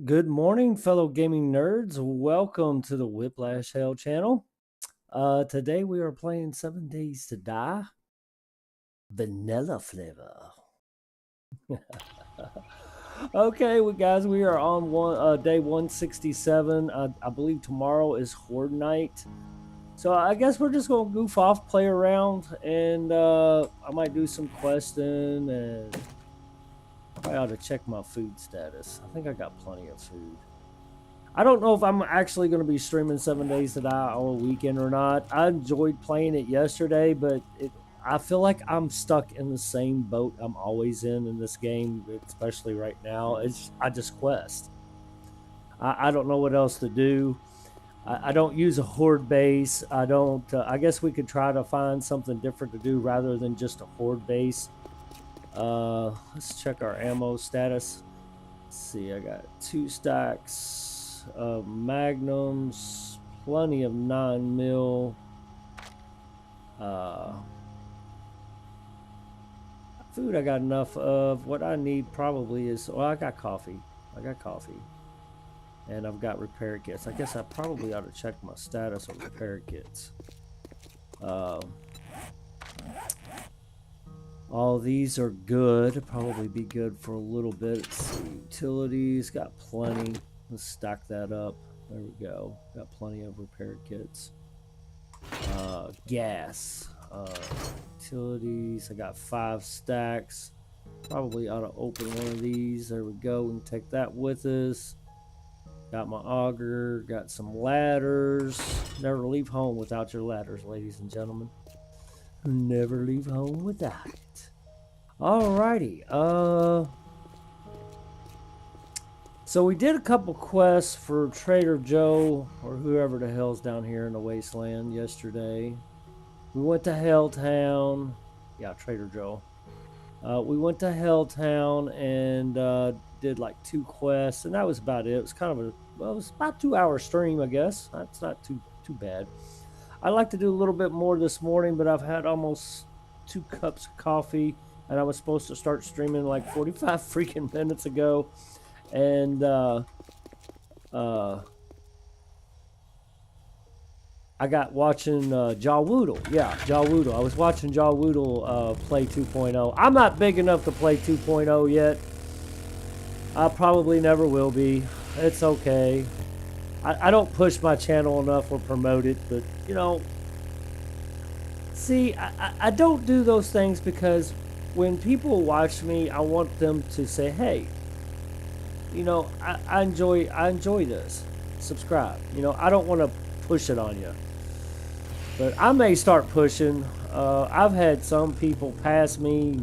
Good morning, fellow gaming nerds. Welcome to the Whiplash Hell channel. Today we are playing 7 Days to Die Vanilla Flavor. Okay, guys, we are on day 167. I believe tomorrow is Horde Night. So I guess we're just going to goof off, play around, and I might do some questing, and I ought to check my food status. I think I got plenty of food. I don't know if I'm actually going to be streaming 7 Days to Die on a weekend or not. I enjoyed playing it yesterday, but I feel like I'm stuck in the same boat I'm always in this game, especially right now. I just quest. I don't know what else to do. I don't use a horde base. I don't. I guess we could try to find something different to do rather than just a horde base. Let's check our ammo status. Let's see, I got 2 stacks of magnums, plenty of 9mm. Food I got enough of. What I need probably is, well, I got coffee. And I've got repair kits. I guess I probably ought to check my status on repair kits. All these are good. Probably be good for a little bit. Let's see. Utilities, got plenty. Let's stack that up. There we go. Got plenty of repair kits. Gas. Utilities. I got 5 stacks. Probably ought to open one of these. There we go. We can take that with us. Got my auger. Got some ladders. Never leave home without your ladders, ladies and gentlemen. Never leave home without it. Alrighty. So we did a couple quests for Trader Joe or whoever the hell's down here in the wasteland yesterday. We went to Helltown. Yeah, Trader Joe. We went to Helltown and did like 2 quests, and that was about it. It was kind of it was about 2-hour stream, I guess. That's not too bad. I'd like to do a little bit more this morning, but I've had almost 2 cups of coffee, and I was supposed to start streaming like 45 freaking minutes ago. And I got watching Jawwoodle. Yeah, Jawwoodle. I was watching Jawwoodle play 2.0. I'm not big enough to play 2.0 yet. I probably never will be. It's okay. I don't push my channel enough or promote it, but, you know, see, I don't do those things because when people watch me, I want them to say, hey, you know, I enjoy this. Subscribe. You know, I don't want to push it on you. But I may start pushing. I've had some people pass me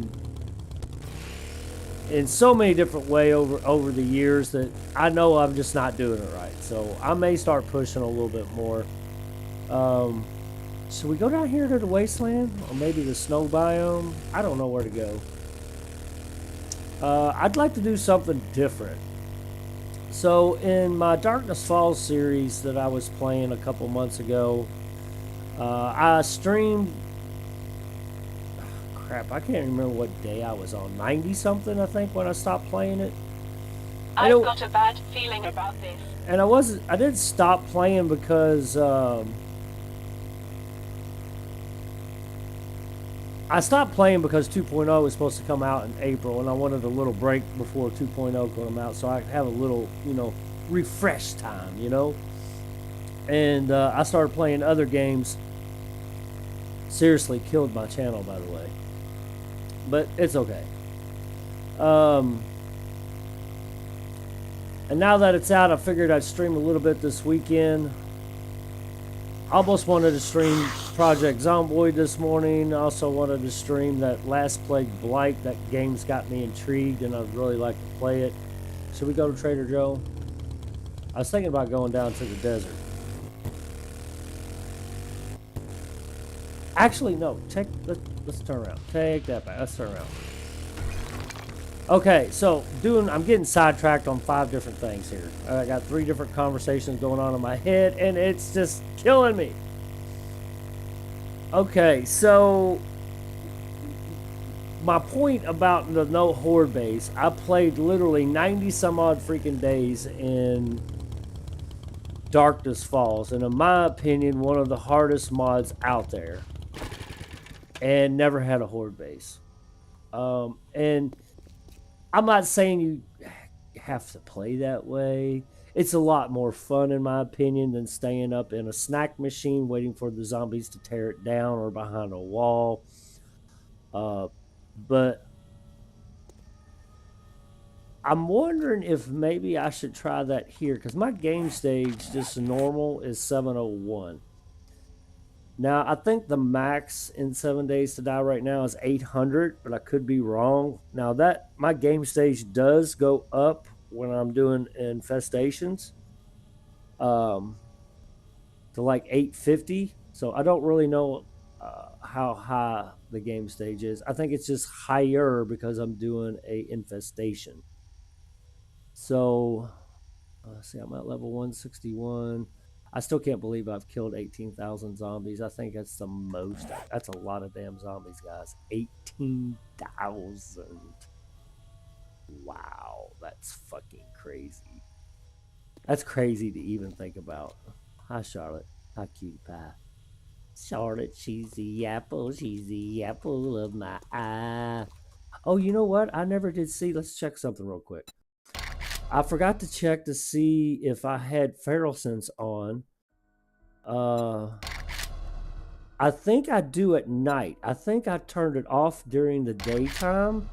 in so many different ways over the years that I know I'm just not doing it right. So I may start pushing a little bit more. Should we go down here to the wasteland or maybe the snow biome? I don't know where to go. I'd like to do something different. So in my Darkness Falls series that I was playing a couple months ago, I streamed. Crap, I can't remember what day I was on. 90 something, I think, when I stopped playing it. I've got a bad feeling about this. And I didn't stop playing because I stopped playing because 2.0 was supposed to come out in April, and I wanted a little break before 2.0 come out, so I have a little, refresh time, And I started playing other games. Seriously, killed my channel, by the way, but it's okay. And now that it's out, I figured I'd stream a little bit this weekend. I almost wanted to stream Project Zomboid this morning. I also wanted to stream that Last Plague Blight. That game's got me intrigued, and I'd really like to play it. Should we go to Trader Joe? I was thinking about going down to the desert. Actually, no. Let's turn around. Take that back. Let's turn around. Okay, so I'm getting sidetracked on 5 different things here. I got 3 different conversations going on in my head, and it's just killing me. Okay, so my point about the no horde base, I played literally 90 some odd freaking days in Darkness Falls, and in my opinion, one of the hardest mods out there, and never had a horde base. And I'm not saying you have to play that way. It's a lot more fun, in my opinion, than staying up in a snack machine waiting for the zombies to tear it down or behind a wall. But I'm wondering if maybe I should try that here, because my game stage, just normal, is 701. Now, I think the max in 7 Days to Die right now is 800, but I could be wrong. Now, that my game stage does go up when I'm doing infestations to like 850. So I don't really know how high the game stage is. I think it's just higher because I'm doing a infestation. So, see, I'm at level 161. I still can't believe I've killed 18,000 zombies. I think that's the most. That's a lot of damn zombies, guys. 18,000. Wow, that's fucking crazy. That's crazy to even think about. Hi, Charlotte. Hi, cutie pie. Charlotte, she's the apple. She's the apple of my eye. Oh, you know what? I never did see. Let's check something real quick. I forgot to check to see if I had Feral Sense on. I think I do at night. I think I turned it off during the daytime.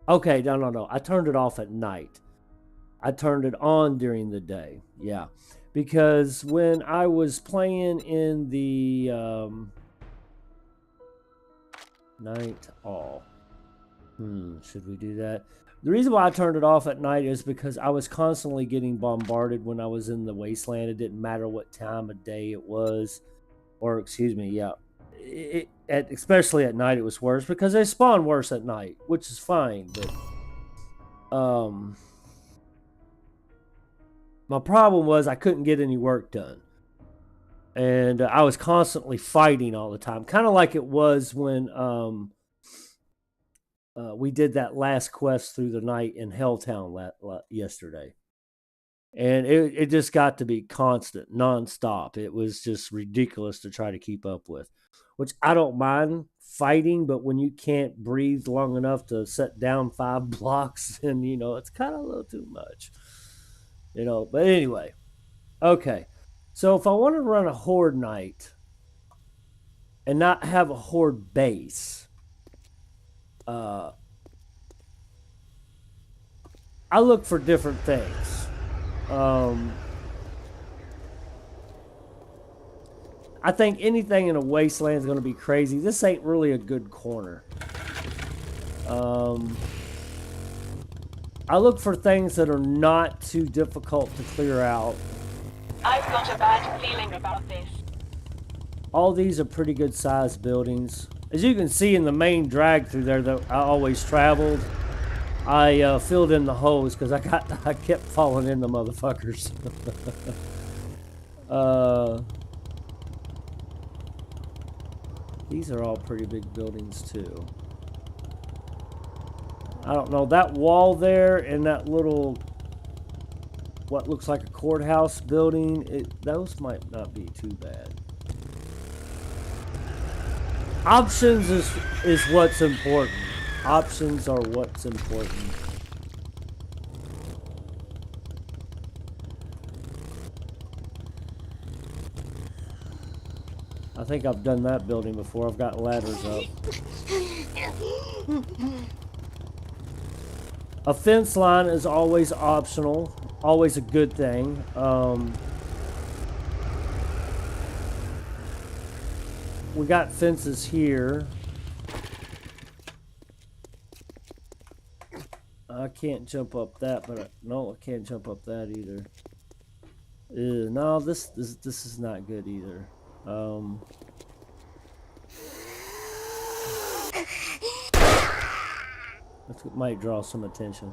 Okay, no. I turned it off at night. I turned it on during the day. Yeah. Because when I was playing in the night all. Should we do that? The reason why I turned it off at night is because I was constantly getting bombarded when I was in the wasteland. It didn't matter what time of day it was. Or, excuse me, yeah. Especially at night, it was worse because they spawn worse at night, which is fine. But my problem was I couldn't get any work done. And I was constantly fighting all the time. Kind of like it was when we did that last quest through the night in Helltown yesterday. And it just got to be constant, nonstop. It was just ridiculous to try to keep up with, which I don't mind fighting, but when you can't breathe long enough to set down 5 blocks, then, it's kind of a little too much. But anyway, okay. So if I want to run a horde night and not have a horde base, I look for different things. I think anything in a wasteland is going to be crazy. This ain't really a good corner. I look for things that are not too difficult to clear out. I've got a bad feeling about this. All these are pretty good sized buildings. As you can see in the main drag through there that I always traveled, I filled in the holes because I kept falling in the motherfuckers. These are all pretty big buildings too. I don't know, that wall there and that little, what looks like a courthouse building, those might not be too bad. Options is what's important. Options are what's important. I think I've done that building before. I've got ladders up. A fence line is always optional, always a good thing. We got fences here. I can't jump up that, but no, I can't jump up that either. No, this is not good either. That might draw some attention.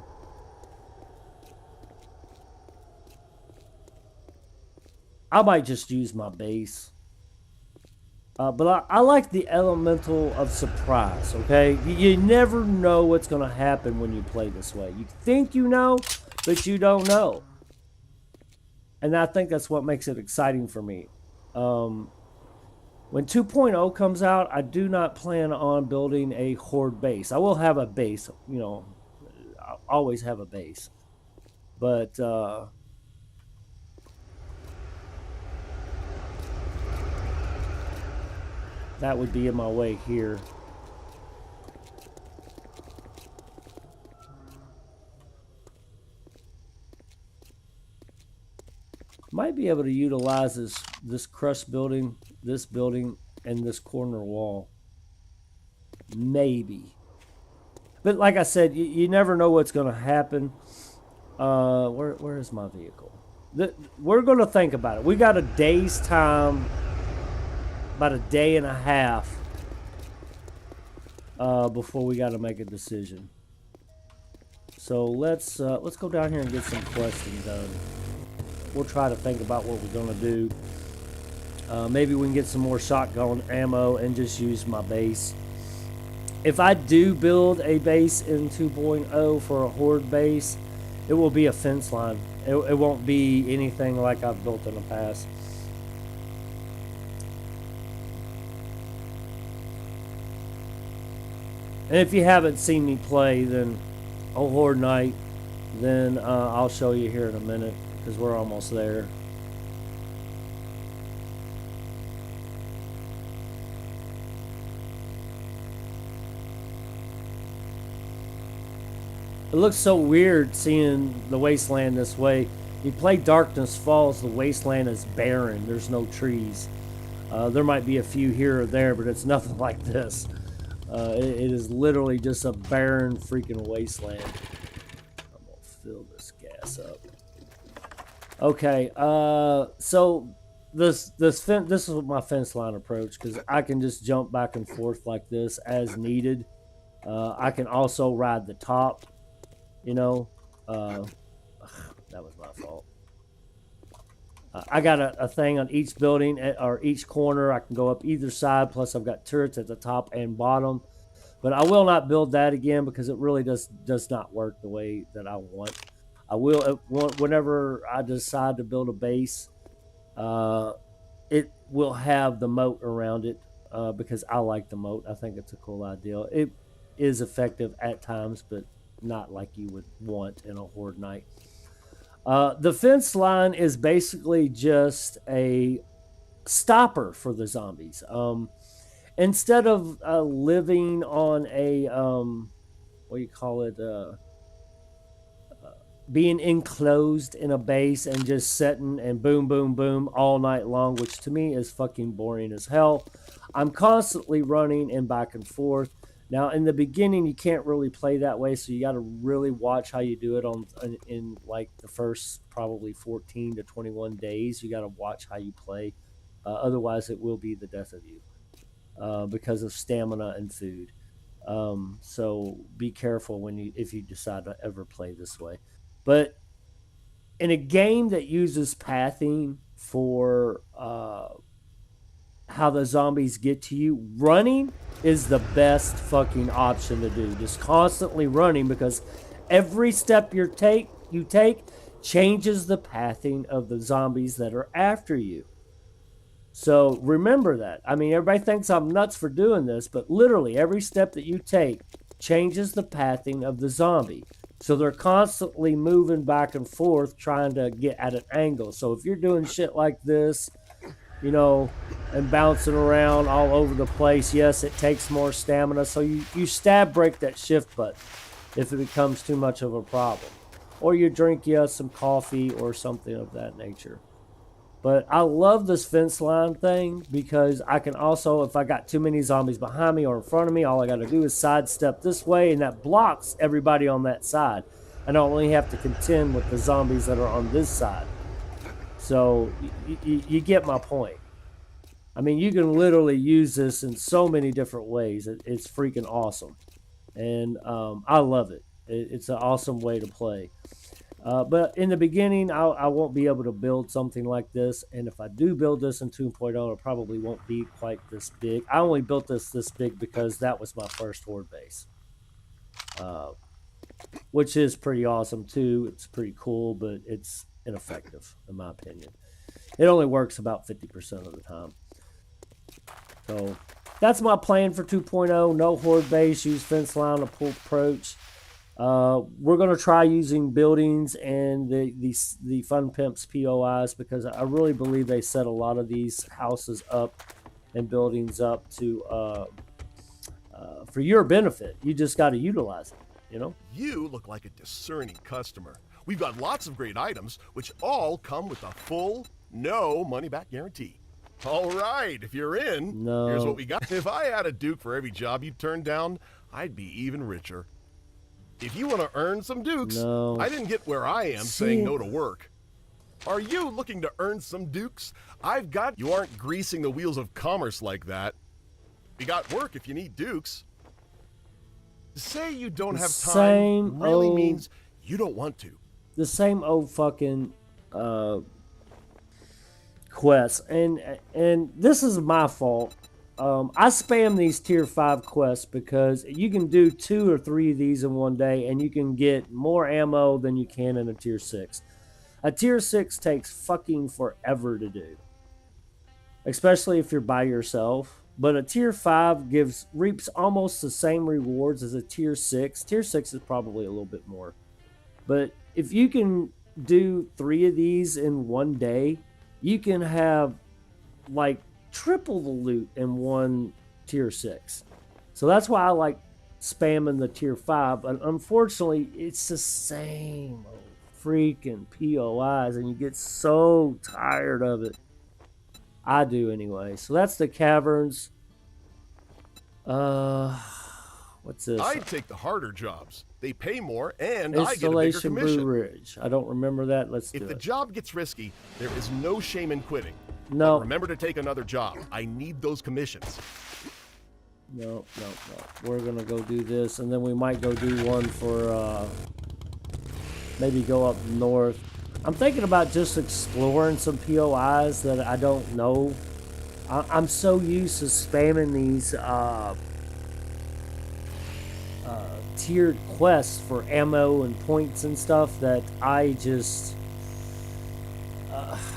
I might just use my base. But I like the elemental of surprise, okay? You never know what's going to happen when you play this way. You think you know, but you don't know. And I think that's what makes it exciting for me. When 2.0 comes out, I do not plan on building a horde base. I will have a base, you know, I'll always have a base. But that would be in my way here. Might be able to utilize this crushed building, this building, and this corner wall. Maybe. But like I said, you never know what's going to happen. Where is my vehicle? We're going to think about it. We got a day's time, about a day and a half before we got to make a decision. So let's go down here and get some questions done. We'll try to think about what we're going to do. Maybe we can get some more shotgun ammo and just use my base. If I do build a base in 2.0 for a horde base, it will be a fence line. It won't be anything like I've built in the past. And if you haven't seen me play, then on Horde Night, then I'll show you here in a minute because we're almost there. It looks so weird seeing the wasteland this way. You play Darkness Falls, the wasteland is barren. There's no trees. There might be a few here or there, but it's nothing like this. It is literally just a barren freaking wasteland. I'm gonna fill this gas up. Okay, so this is my fence line approach because I can just jump back and forth like this as needed. I can also ride the top. You know, that was my fault. I got a thing on each building or each corner. I can go up either side. Plus, I've got turrets at the top and bottom. But I will not build that again because it really does not work the way that I want. I will whenever I decide to build a base. It will have the moat around it because I like the moat. I think it's a cool idea. It is effective at times, but not like you would want in a horde night. The fence line is basically just a stopper for the zombies. Instead of living on a what do you call it? being enclosed in a base and just sitting and boom, boom, boom all night long, which to me is fucking boring as hell. I'm constantly running and back and forth. Now, in the beginning, you can't really play that way, so you got to really watch how you do it in like the first probably 14 to 21 days. You got to watch how you play, otherwise, it will be the death of you because of stamina and food. So be careful when you if you decide to ever play this way. But in a game that uses pathing for how the zombies get to you, running is the best fucking option to do. Just constantly running because every step you take changes the pathing of the zombies that are after you. So remember that. I mean, everybody thinks I'm nuts for doing this, but literally every step that you take changes the pathing of the zombie. So they're constantly moving back and forth trying to get at an angle. So if you're doing shit like this, you know, and bouncing around all over the place, yes, it takes more stamina. So you stab break that shift button if it becomes too much of a problem. Or you drink some coffee or something of that nature. But I love this fence line thing because I can also, if I got too many zombies behind me or in front of me, all I got to do is sidestep this way, and that blocks everybody on that side. And I only have to contend with the zombies that are on this side. So you get my point. I mean, you can literally use this in so many different ways. It's freaking awesome. And I love it. It's an awesome way to play. But in the beginning, I won't be able to build something like this. And if I do build this in 2.0, it probably won't be quite this big. I only built this big because that was my first horde base, uh, which is pretty awesome too. It's pretty cool, but it's ineffective in my opinion. It only works about 50% of the time. So that's my plan for 2.0. No horde base, use fence line approach. We're going to try using buildings and the Fun Pimps POIs because I really believe they set a lot of these houses up and buildings up to for your benefit. You just got to utilize it, you know? You look like a discerning customer. We've got lots of great items, which all come with a full, no money-back guarantee. All right, if you're in, No. here's what we got. If I had a Duke for every job you turned down, I'd be even richer. If you want to earn some Dukes, No. I didn't get where I am saying no to work. Are you looking to earn some Dukes? I've got... You aren't greasing the wheels of commerce like that. We got work if you need Dukes. To say you don't have time really means you don't want to. The same old fucking quests. And this is my fault. I spam these tier 5 quests because you can do 2 or 3 of these in one day and you can get more ammo than you can in a tier 6. A tier 6 takes fucking forever to do, especially if you're by yourself. But a tier 5 reaps almost the same rewards as a tier 6. Tier 6 is probably a little bit more. But if you can do 3 of these in one day, you can have like triple the loot in one tier 6. So that's why I like spamming the tier 5. But unfortunately, it's the same old freaking POIs and you get so tired of it. I do anyway. So that's the caverns. What's this? I'd take the harder jobs. They pay more and I get a bigger Installation commission. Blue Ridge. I don't remember that. Let's do If it. the job gets risky, there is no shame in quitting. No. But remember to take another job. I need those commissions. No. We're gonna go do this, and then we might go do one for maybe go up north. I'm thinking about just exploring some POIs that I don't know. I'm so used to spamming these tiered quests for ammo and points and stuff that I just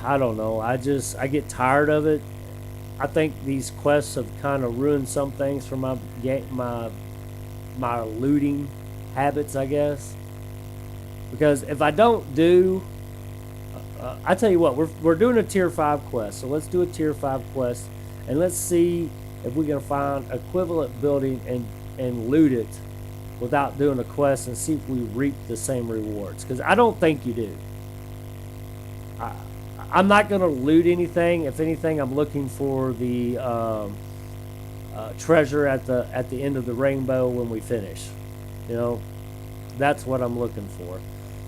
I don't know. I get tired of it. I think these quests have kind of ruined some things for my looting habits, I guess. Because if I don't do, I tell you what, we're doing a tier 5 quest, so let's do a tier 5 quest, and let's see if we can find equivalent building and loot it without doing a quest and see if we reap the same rewards. Because I don't think you do. I'm not going to loot anything. If anything, I'm looking for the treasure at the end of the rainbow when we finish. You know, that's what I'm looking for.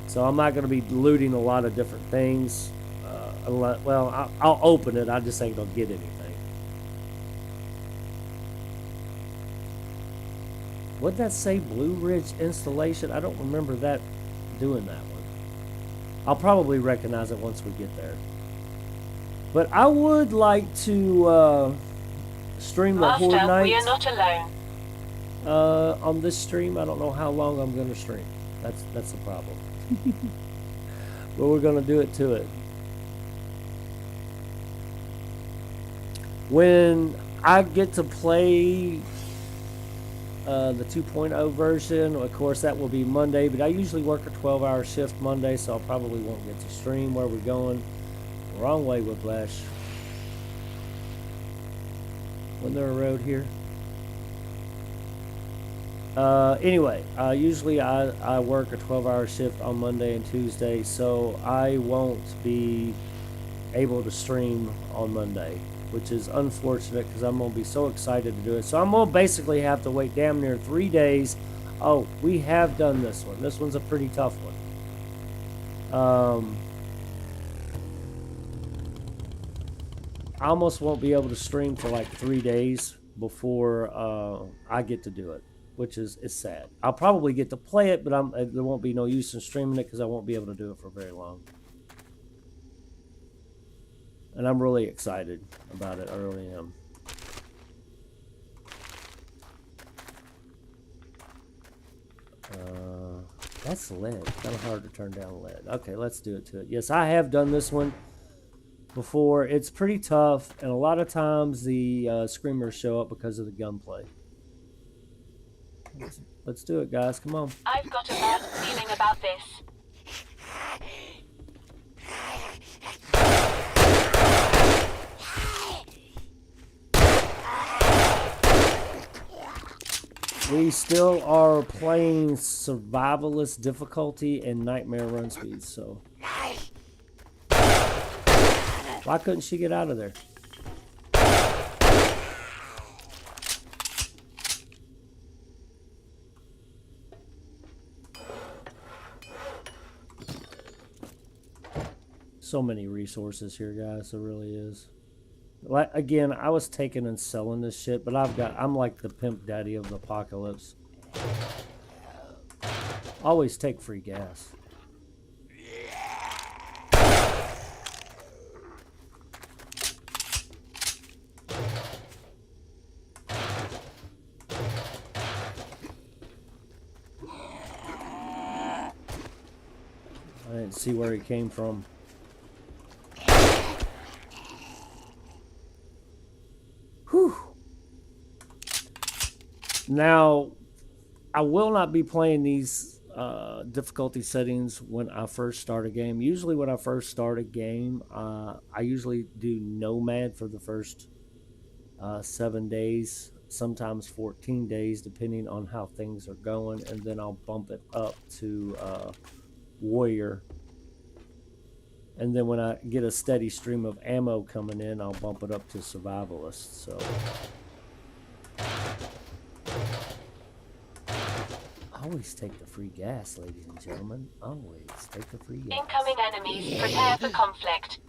So I'm not going to be looting a lot of different things. Unless, well, I'll open it. I just ain't going to get anything. Would that say Blue Ridge installation? I don't remember that doing that one. I'll probably recognize it once we get there. But I would like to stream the Horde Nights. We are not alone. On this stream, I don't know how long I'm going to stream. That's the problem. But we're going to do it to it. When I get to play the 2.0 version, of course, that will be Monday. But I usually work a 12-hour shift Monday, so I probably won't get to stream. Where we're going? Wrong way, Whiplash. Wasn't there a road here? Anyway, usually I work a 12-hour shift on Monday and Tuesday, so I won't be able to stream on Monday, which is unfortunate because I'm going to be so excited to do it. So I'm going to basically have to wait damn near 3 days. Oh, we have done this one. This one's a pretty tough one. I almost won't be able to stream for like 3 days before I get to do it, which is sad. I'll probably get to play it, but there won't be no use in streaming it because I won't be able to do it for very long. And I'm really excited about it. I really am. That's lead. Kind of hard to turn down lead. Okay, let's do it to it. Yes, I have done this one before. It's pretty tough, and a lot of times the screamers show up because of the gunplay. Let's do it, guys. Come on. I've got a bad feeling about this. We still are playing survivalist difficulty and nightmare run speeds, so. Why couldn't she get out of there? So many resources here, guys. There really is. Like, again, I was taking and selling this shit, but I'm like the pimp daddy of the apocalypse. Always take free gas. I didn't see where he came from. Whew. Now, I will not be playing these difficulty settings when I first start a game. Usually when I first start a game, I usually do Nomad for the first 7 days, sometimes 14 days, depending on how things are going, and then I'll bump it up to Warrior. And then when I get a steady stream of ammo coming in, I'll bump it up to Survivalist. So always take the free gas, ladies and gentlemen. Always take the free gas. Incoming enemies. Prepare for conflict.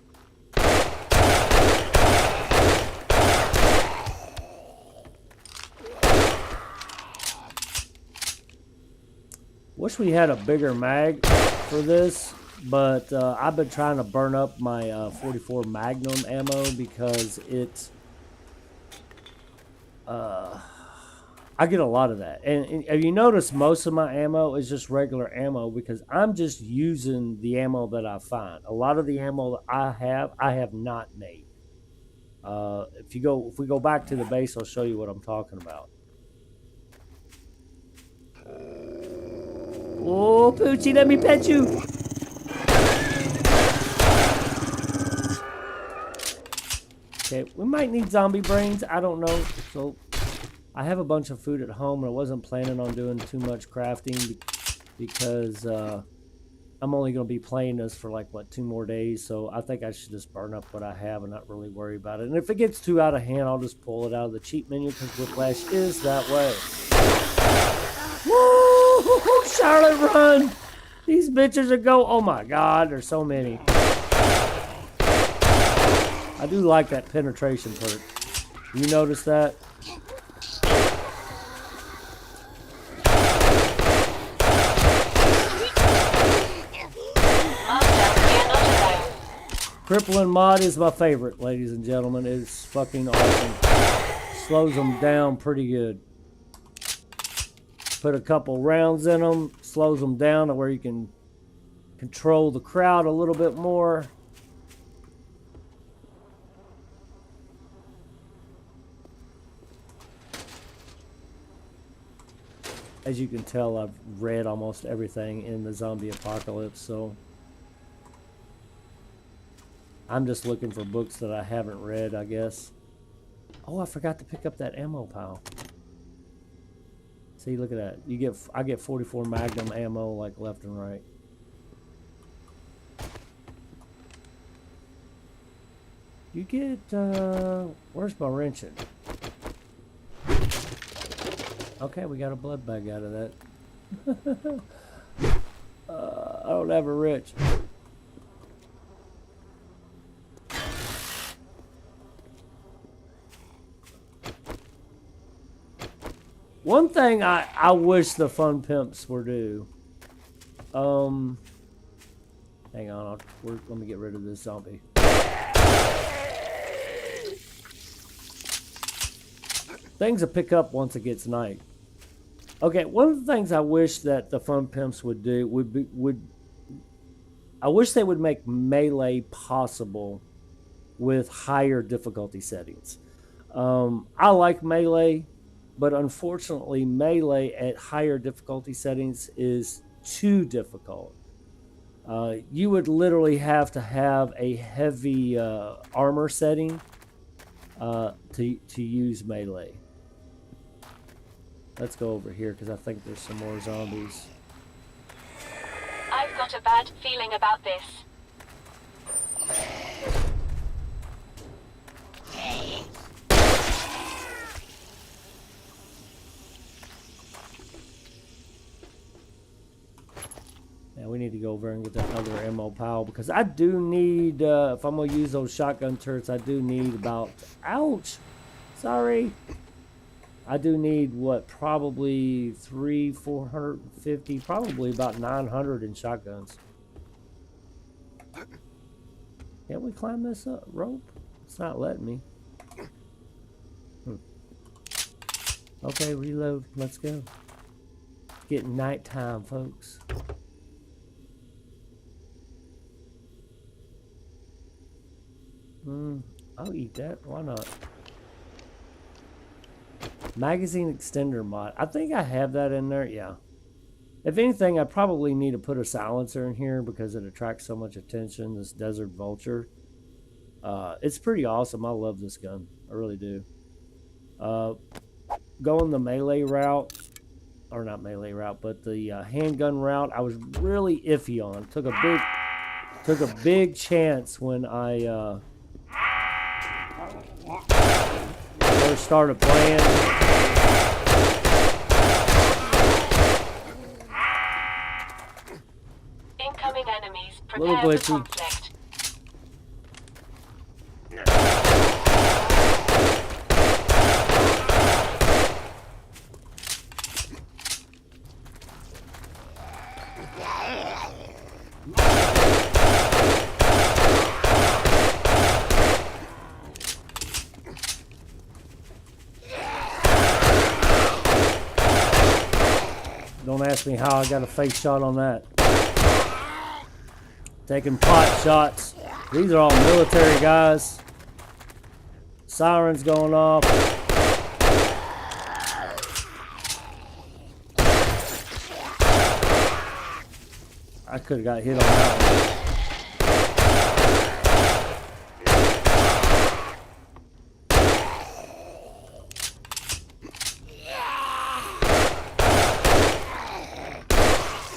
Wish we had a bigger mag for this. But I've been trying to burn up my 44 Magnum ammo because I get a lot of that. And if you notice, most of my ammo is just regular ammo because I'm just using the ammo that I find. A lot of the ammo that I have not made. If we go back to the base, I'll show you what I'm talking about. Oh, Poochie, let me pet you. Okay, we might need zombie brains. I don't know. So I have a bunch of food at home, and I wasn't planning on doing too much crafting because I'm only going to be playing this for like, what, 2 more days. So I think I should just burn up what I have and not really worry about it. And if it gets too out of hand, I'll just pull it out of the cheat menu because Whiplash is that way. Woo! Charlotte, run! These bitches are go. Oh my God, there's so many. I do like that penetration perk. You notice that? Crippling mod is my favorite, ladies and gentlemen. It's fucking awesome. Slows them down pretty good. Put a couple rounds in them, slows them down to where you can control the crowd a little bit more. As you can tell, I've read almost everything in the zombie apocalypse, so I'm just looking for books that I haven't read, I guess. Oh, I forgot to pick up that ammo pile. See, look at that. I get 44 Magnum ammo like left and right. You get where's my wrenching? Okay, we got a blood bag out of that. I don't have a wrench. One thing I wish the Fun Pimps were do. Hang on, let me get rid of this zombie. Things will pick up once it gets night. Okay, one of the things I wish that the Fun Pimps would do I wish they would make melee possible with higher difficulty settings. I like melee, but unfortunately melee at higher difficulty settings is too difficult. You would literally have to have a heavy armor setting to use melee. Let's go over here because I think there's some more zombies. I've got a bad feeling about this. Yeah, we need to go over and get that other ammo pile because I do need, if I'm going to use those shotgun turrets, I do need about, ouch, sorry. I do need, what, probably 450, probably about 900 in shotguns. Can't we climb this up rope? It's not letting me. Okay, reload. Let's go. It's getting nighttime, folks. I'll eat that. Why not? Magazine extender mod. I think I have that in there. Yeah. If anything, I probably need to put a silencer in here because it attracts so much attention. This Desert Vulture. It's pretty awesome. I love this gun. I really do. Going the melee route, or not melee route, but the handgun route, I was really iffy on. Took a big chance when I first started playing. Incoming enemies. Little Prepare glitchy. for conflict. Don't ask me how I got a face shot on that. Taking pot shots. These are all military guys. Sirens going off. I could have got hit on that one.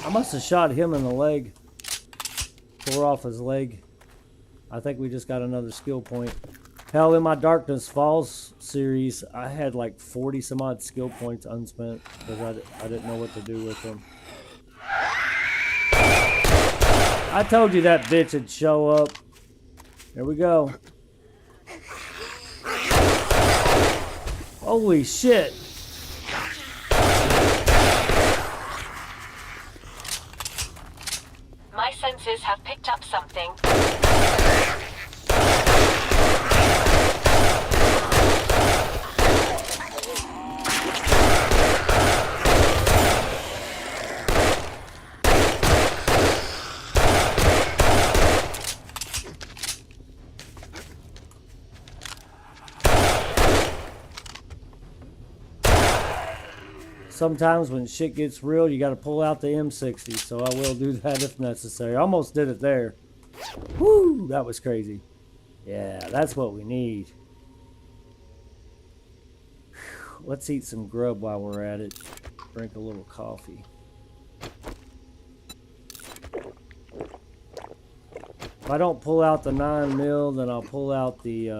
I must have shot him in the leg. Tore off his leg. I think we just got another skill point. Hell, in my Darkness Falls series, I had like 40 some odd skill points unspent because I didn't know what to do with them. I told you that bitch would show up. There we go. Holy shit. My senses have picked up something. Sometimes when shit gets real, you gotta pull out the M60, so I will do that if necessary. I almost did it there. Woo, that was crazy. Yeah, that's what we need. Whew. Let's eat some grub while we're at it. Drink a little coffee. If I don't pull out the 9mm, then I'll pull out the,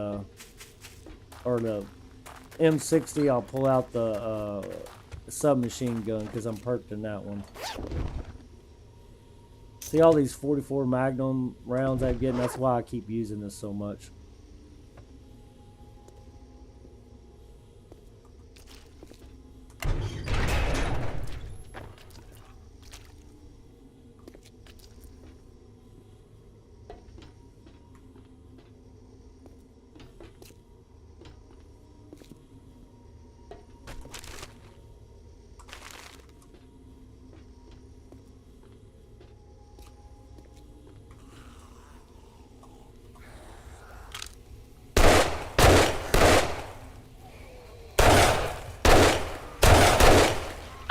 or the M60, I'll pull out the submachine gun because I'm perked in that one. See all these 44 Magnum rounds I'm getting? That's why I keep using this so much.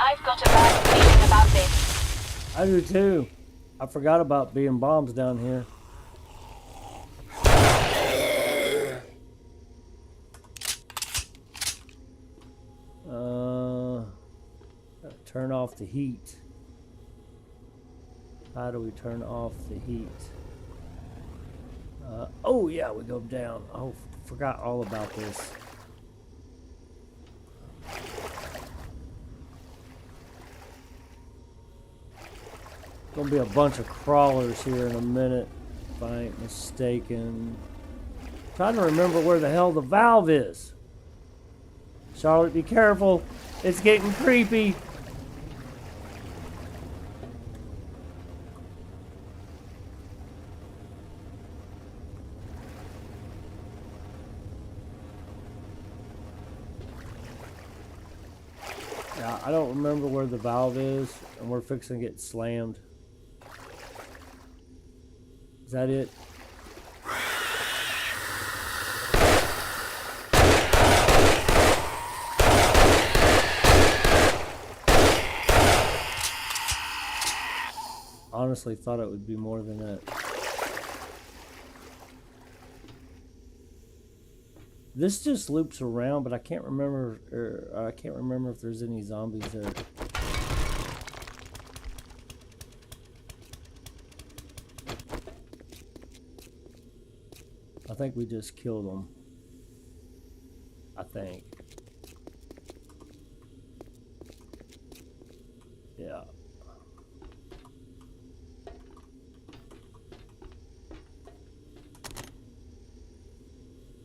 I've got a bad feeling about this. I do too. I forgot about being bombs down here. Turn off the heat. How do we turn off the heat? Oh yeah, we go down. Oh, forgot all about this. Gonna be a bunch of crawlers here in a minute, if I ain't mistaken. Trying to remember where the hell the valve is. Charlotte, be careful. It's getting creepy. Yeah, I don't remember where the valve is, and we're fixing to get slammed. Is that it? Honestly thought it would be more than that. This just loops around, but I can't remember. I can't remember if there's any zombies there. I think we just killed them. I think. Yeah.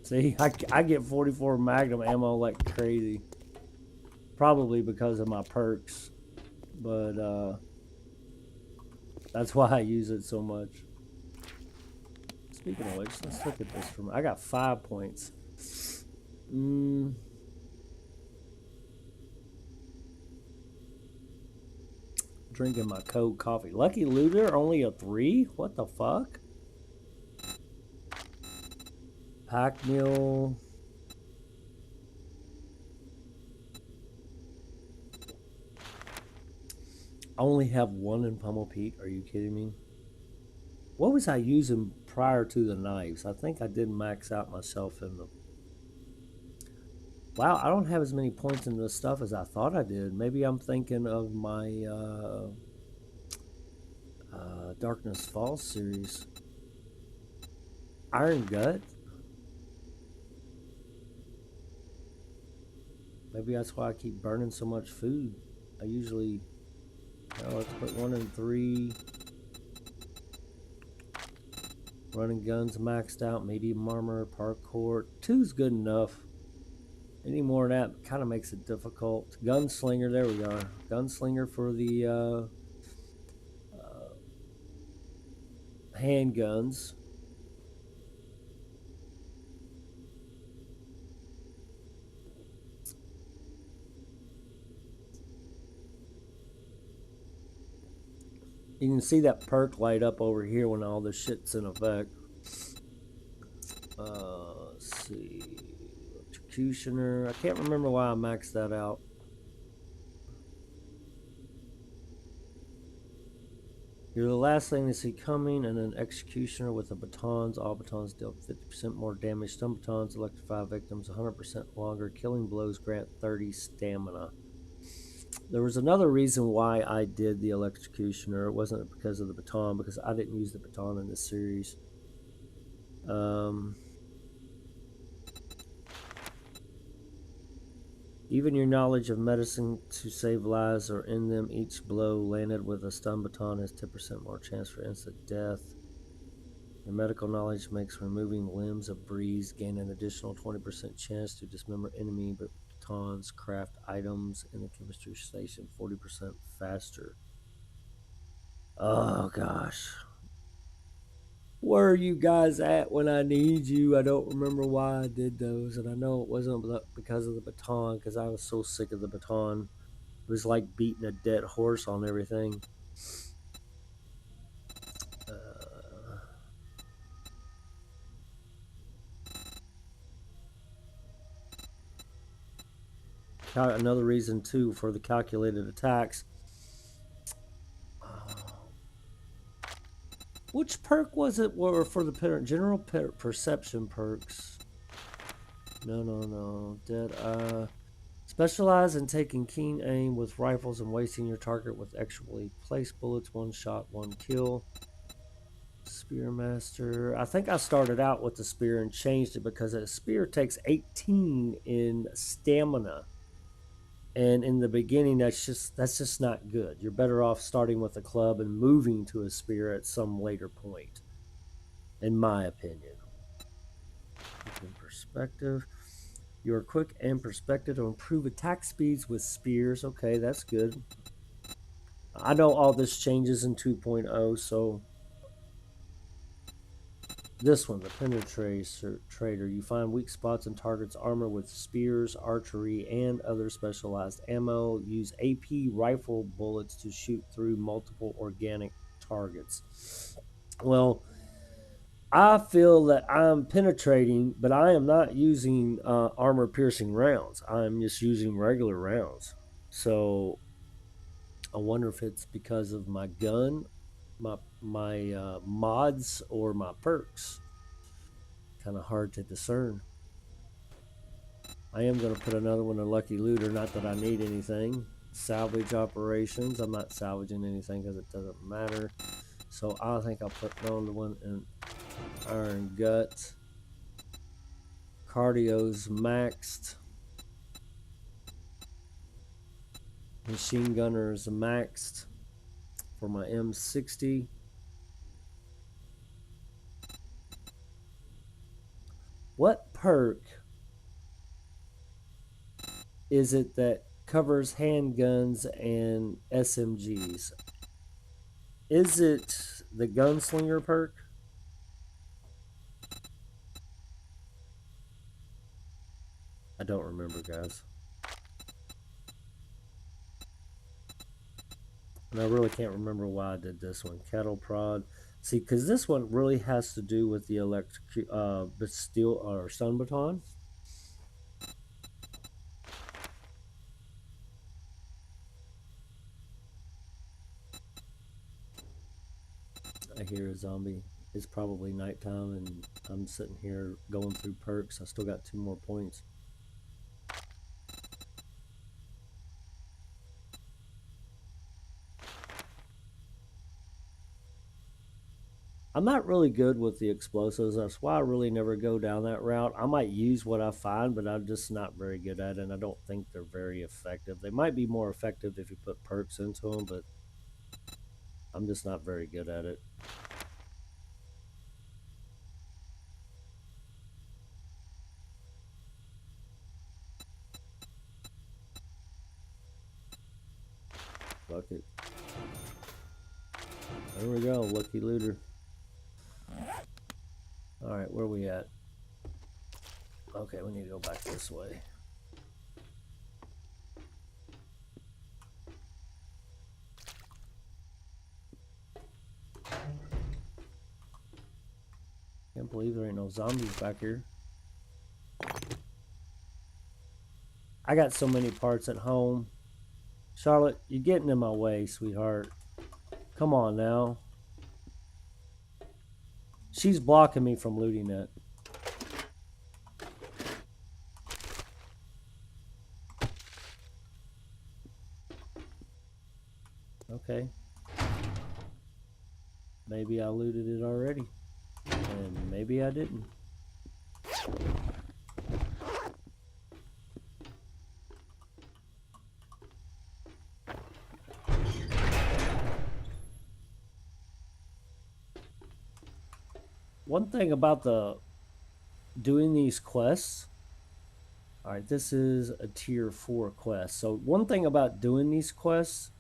See, I get 44 Magnum ammo like crazy. Probably because of my perks. But that's why I use it so much. Speaking of which, let's look at this from. I got 5 points. Drinking my cold coffee. Lucky Looter, only a 3? What the fuck? Pack mule. I only have 1 in Pummel Pete. Are you kidding me? What was I using prior to the knives? I think I did max out myself in them. Wow, I don't have as many points in this stuff as I thought I did. Maybe I'm thinking of my Darkness Falls series. Iron Gut? Maybe that's why I keep burning so much food. I usually... Oh, let's put 1 and 3. Running guns maxed out. Medium armor. Parkour. 2's good enough. Any more than that kind of makes it difficult. Gunslinger, there we are. Gunslinger for the handguns. You can see that perk light up over here when all this shit's in effect. Let's see. Executioner. I can't remember why I maxed that out. You're the last thing to see coming, and an executioner with the batons. All batons deal 50% more damage. Some batons electrify victims 100% longer. Killing blows grant 30 stamina. There was another reason why I did the executioner. It wasn't because of the baton, because I didn't use the baton in this series. Even your knowledge of medicine to save lives or end them, each blow landed with a stun baton has 10% more chance for instant death. Your medical knowledge makes removing limbs a breeze. Gain an additional 20% chance to dismember enemy batons. Craft items in the chemistry station 40% faster. Oh gosh. Where are you guys at when I need you? I don't remember why I did those, and I know it wasn't because of the baton, because I was so sick of the baton. It was like beating a dead horse on everything. Another reason too for the calculated attacks. Which perk was it for the general perception perks? No. Specialize in taking keen aim with rifles and wasting your target with extremely placed bullets. 1 shot, 1 kill. Spearmaster. I think I started out with the spear and changed it because a spear takes 18 in stamina. And in the beginning, that's just not good. You're better off starting with a club and moving to a spear at some later point, in my opinion. In perspective, you are quick and perspective to improve attack speeds with spears. Okay, that's good. I know all this changes in 2.0, so this one, the penetrator. You find weak spots in targets' armor with spears, archery, and other specialized ammo. Use AP rifle bullets to shoot through multiple organic targets. Well, I feel that I'm penetrating, but I am not using armor-piercing rounds. I'm just using regular rounds. So I wonder if it's because of my gun, my mods, or my perks. Kind of hard to discern. I am going to put another one in Lucky Looter. Not that I need anything. Salvage operations. I'm not salvaging anything because it doesn't matter. So I think I'll put on the one in Iron Gut. Cardio's maxed. Machine Gunner is maxed for my M60. What perk is it that covers handguns and SMGs? Is it the Gunslinger perk? I don't remember, guys. And I really can't remember why I did this one. Cattle prod. See, because this one really has to do with the steel or stun baton. I hear a zombie. It's probably nighttime, and I'm sitting here going through perks. I still got 2 more points. I'm not really good with the explosives. That's why I really never go down that route. I might use what I find, but I'm just not very good at it, and I don't think they're very effective. They might be more effective if you put perks into them, but I'm just not very good at it. Fuck it. There we go, lucky looter. Alright, where are we at? Okay, we need to go back this way. Can't believe there ain't no zombies back here. I got so many parts at home. Charlotte, you're getting in my way, sweetheart. Come on now. She's blocking me from looting it. Okay. Maybe I looted it already. And maybe I didn't. One thing about doing these quests. Alright, this is a tier 4 quest. So one thing about doing these quests,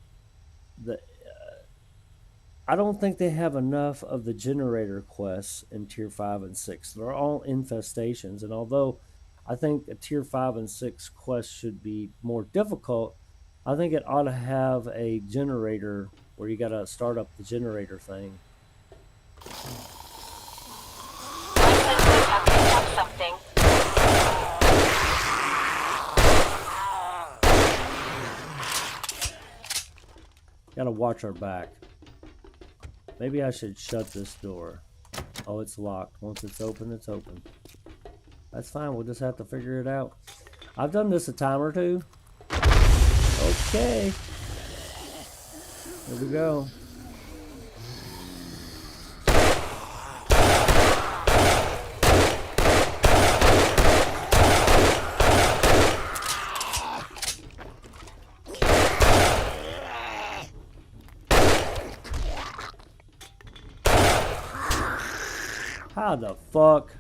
I don't think they have enough of the generator quests in tier 5 and 6. They're all infestations, and although I think a tier 5 and 6 quest should be more difficult, I think it ought to have a generator where you gotta start up the generator thing. Have picked up something. Gotta watch our back. Maybe I should shut this door. Oh, it's locked. Once it's open, it's open. That's fine. We'll just have to figure it out. I've done this a time or two. Okay. Here we go. How the fuck?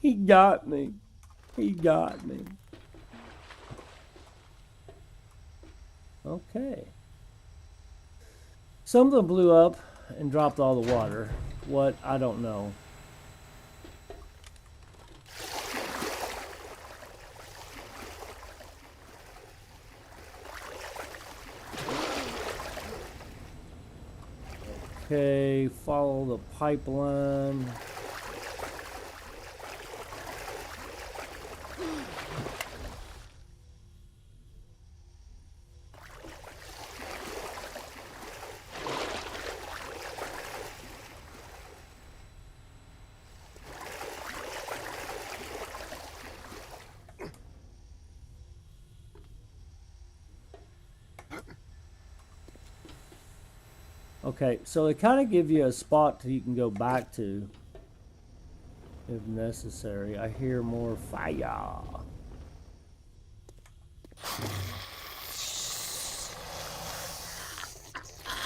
He got me. He got me. Okay. Something blew up and dropped all the water. What? I don't know. Okay, follow the pipeline. Okay, so they kind of give you a spot that you can go back to if necessary. I hear more fire.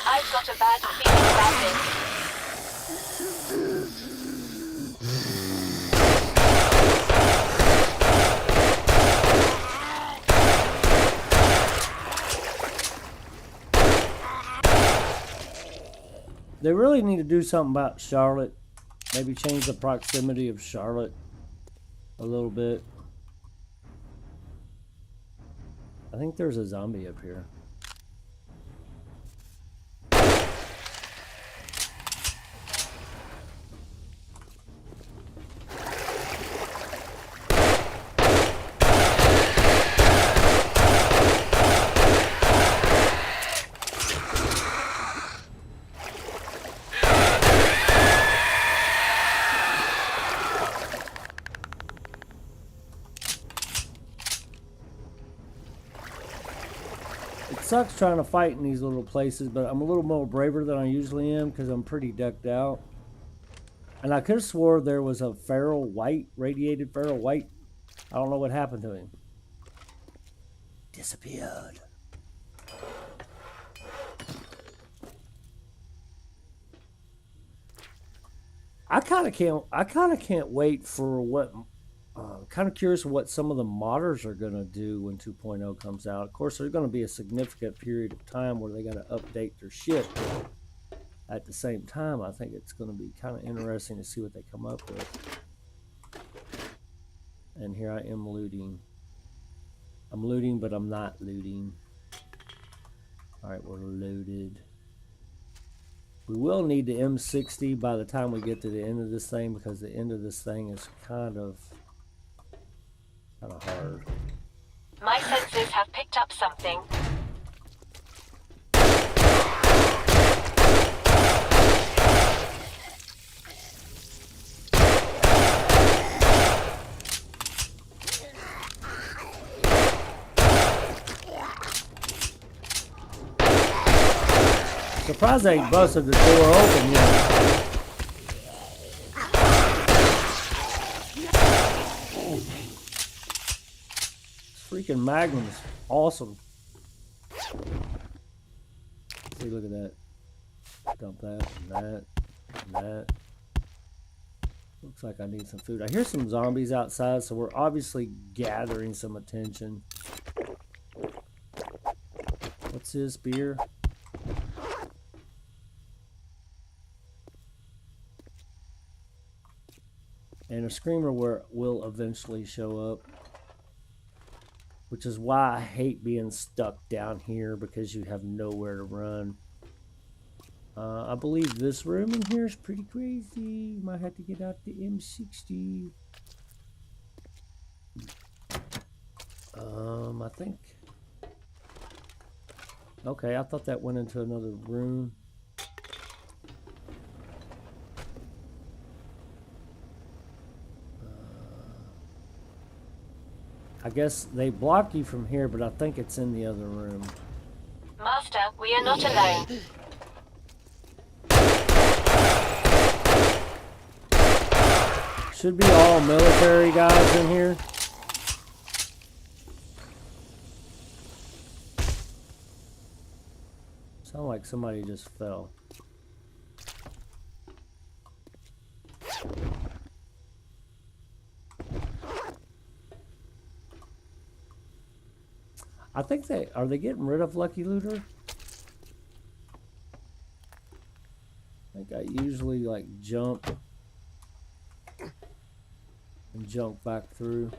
I've got a bad feeling about this. They really need to do something about Charlotte. Maybe change the proximity of Charlotte a little bit. I think there's a zombie up here. sucks trying to fight in these little places, but I'm a little more braver than I usually am because I'm pretty decked out. And I could have swore there was a feral white, radiated feral white. I don't know what happened to him. Disappeared. I kind of can't wait for what. Kind of curious what some of the modders are going to do when 2.0 comes out. Of course, there's going to be a significant period of time where they got to update their shit. At the same time, I think it's going to be kind of interesting to see what they come up with. And here I am looting. I'm looting, but I'm not looting. Alright, we're loaded. We will need the M60 by the time we get to the end of this thing, because the end of this thing is kind of hard. My sensors have picked up something. Surprised they ain't busted the door open yet. Freaking Magnum's awesome. See, look at that. Dump that and that and that. Looks like I need some food. I hear some zombies outside, so we're obviously gathering some attention. What's his beer? And a screamer will eventually show up. Which is why I hate being stuck down here, because you have nowhere to run. I believe this room in here is pretty crazy. Might have to get out the M60. I think. Okay, I thought that went into another room. I guess they block you from here, but I think it's in the other room. Master, we are not alone. Should be all military guys in here. Sound like somebody just fell. I think are they getting rid of Lucky Looter? I think I usually like jump and jump back through.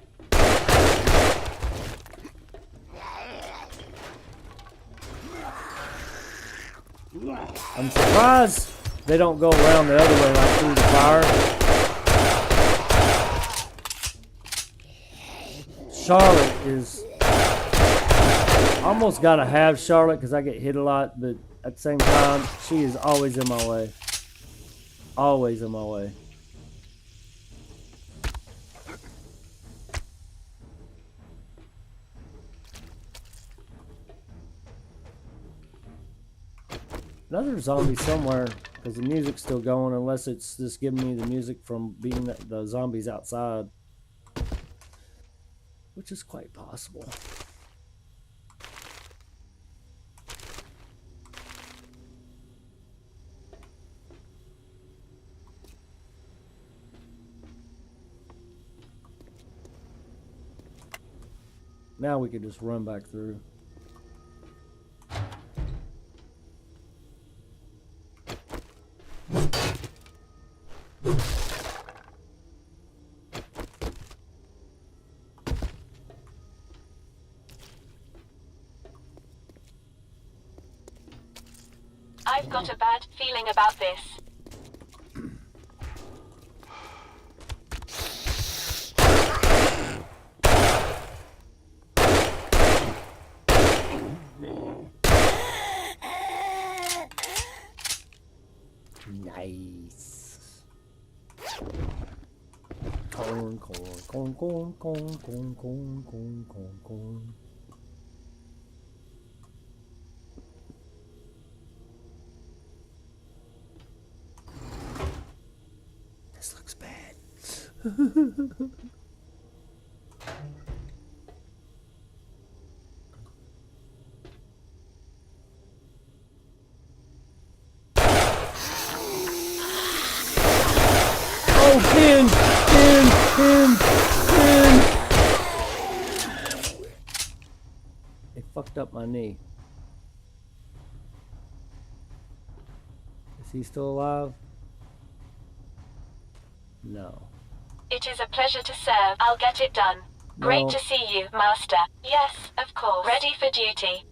I'm surprised they don't go around the other way, like through the fire. Charlotte is... almost gotta have Charlotte because I get hit a lot, but at the same time, she is always in my way. Always in my way. Another zombie somewhere, because the music's still going, unless it's just giving me the music from being the zombies outside. Which is quite possible. Now we could just run back through. I've got a bad feeling about this. Nice. Corn, corn, corn, corn, corn, corn, corn, corn, corn, corn. This looks bad. Oh, pin! They fucked up my knee. Is he still alive? No. It is a pleasure to serve. I'll get it done. Great No. to see you, Master. Yes, of course. Ready for duty.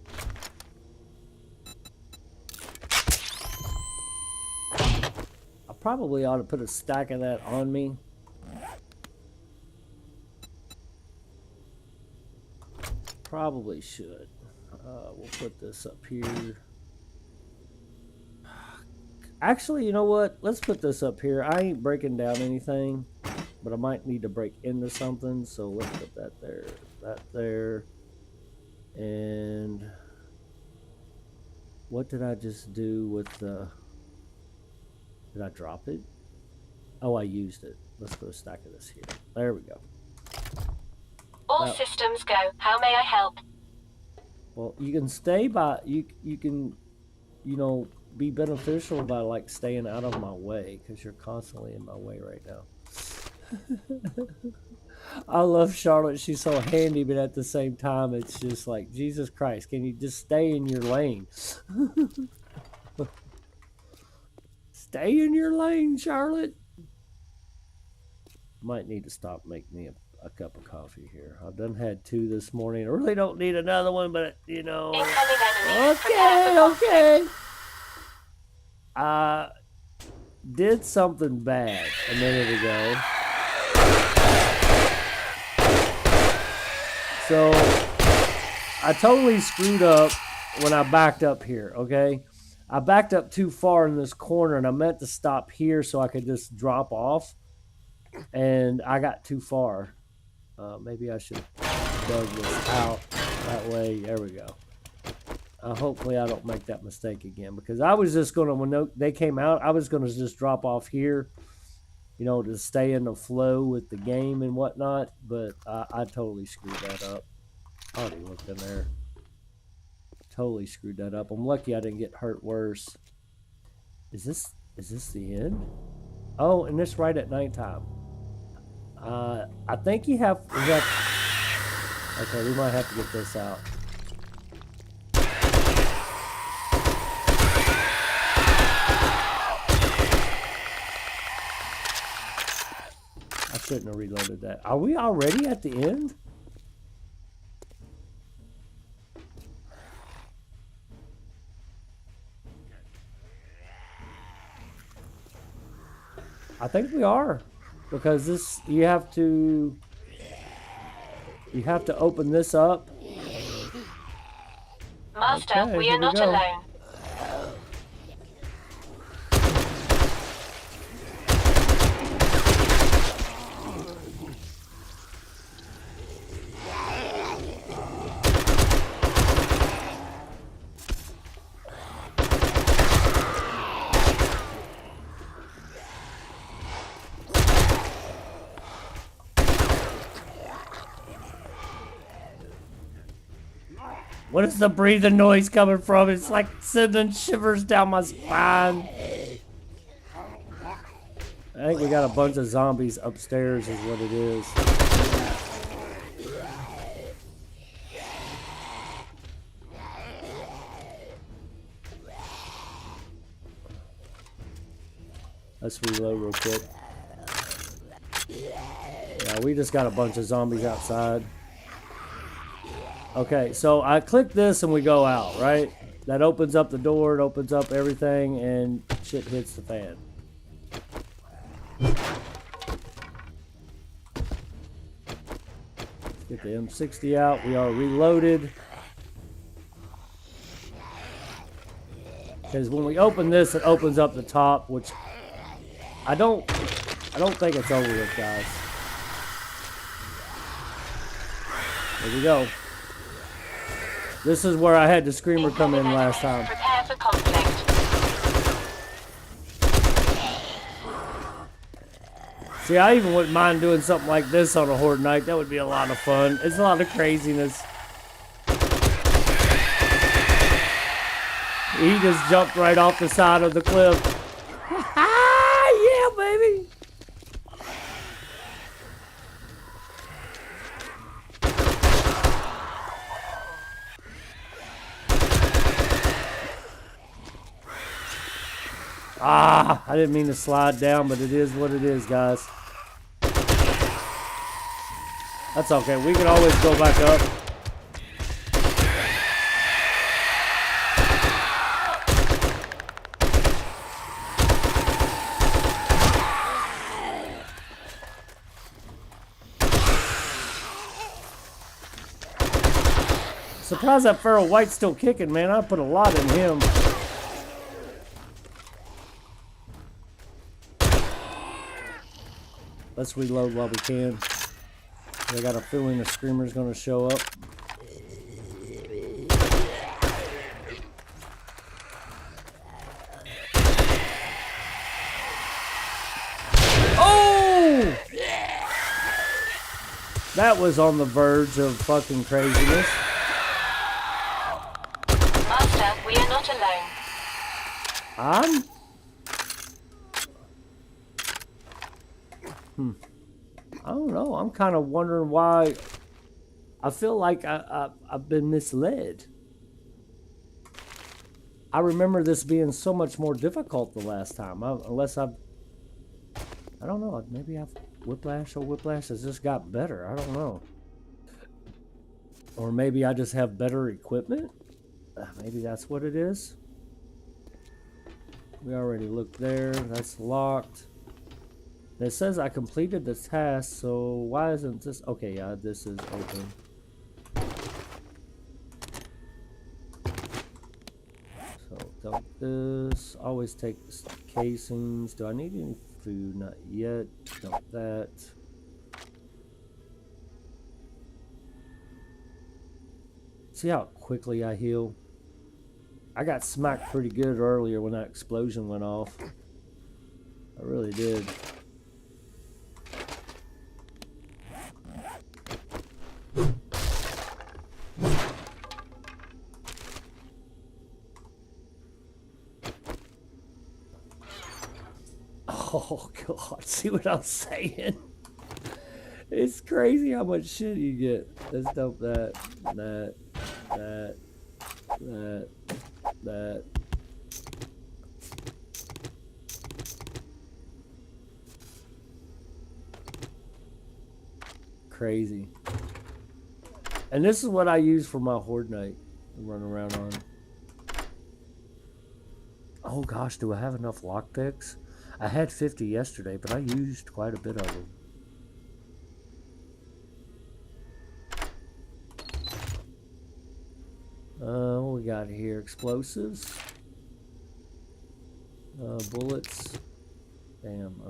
I probably ought to put a stack of that on me. Probably should. We'll put this up here. Actually, you know what? Let's put this up here. I ain't breaking down anything, but I might need to break into something. So let's put that there, and what did I just do with the... Did I drop it? Oh, I used it. Let's put a stack of this here. There we go. All systems go. How may I help? Well, you can stay by... You can, you know, be beneficial by, like, staying out of my way, because you're constantly in my way right now. I love Charlotte. She's so handy, but at the same time, it's just like, Jesus Christ, can you just stay in your lane? Stay in your lane, Charlotte. Might need to stop making me a cup of coffee here. I've done had 2 this morning. I really don't need another one, but, you know. Incoming enemy. Prepare for Okay. I did something bad a minute ago. So I totally screwed up when I backed up here, okay? I backed up too far in this corner, and I meant to stop here so I could just drop off, and I got too far. Maybe I should dug this out that way. There we go. Hopefully I don't make that mistake again, because I was just going to, when they came out, I was going to just drop off here, you know, to stay in the flow with the game and whatnot, but I totally screwed that up. I already looked in there. Totally screwed that up. I'm lucky I didn't get hurt worse. Is this the end? Oh, and it's right at nighttime. I think you have... Okay, we might have to get this out. I shouldn't have reloaded that. Are we already at the end? I think we are, because this you have to open this up. Master, Okay, we here are not go. alone. What is the breathing noise coming from? It's like sending shivers down my spine. I think we got a bunch of zombies upstairs is what it is. Let's reload real quick. Yeah, we just got a bunch of zombies outside. Okay, so I click this and we go out, right? That opens up the door, it opens up everything, and shit hits the fan. Let's get the M60 out. We are reloaded. Because when we open this, it opens up the top, which I don't think it's over with, guys. There we go. This is where I had the screamer come in last time. Prepare for conflict. See, I even wouldn't mind doing something like this on a horde night. That would be a lot of fun. It's a lot of craziness. He just jumped right off the side of the cliff. Yeah, baby. I didn't mean to slide down, but it is what it is, guys. That's okay. We can always go back up. Surprised that Feral White's still kicking, man. I put a lot in him. Let's reload while we can. I got a feeling the screamer's gonna show up. Oh! That was on the verge of fucking craziness. Master, we are not alone. I don't know. I'm kind of wondering why. I feel like I've been misled. I remember this being so much more difficult the last time. I don't know. Maybe I've Whiplash has just got better. I don't know. Or maybe I just have better equipment. Maybe that's what it is. We already looked there. That's locked. It says I completed the task, so why isn't this? Okay, yeah, this is open. So dump this. Always take casings. Do I need any food? Not yet. Dump that. See how quickly I heal? I got smacked pretty good earlier when that explosion went off. I really did. Oh God, see what I'm saying? It's crazy how much shit you get. Let's dump that. Crazy. And this is what I use for my horde night to run around on. Oh gosh, do I have enough lockpicks? I had 50 yesterday, but I used quite a bit of them. What we got here? Explosives. Bullets. Damn.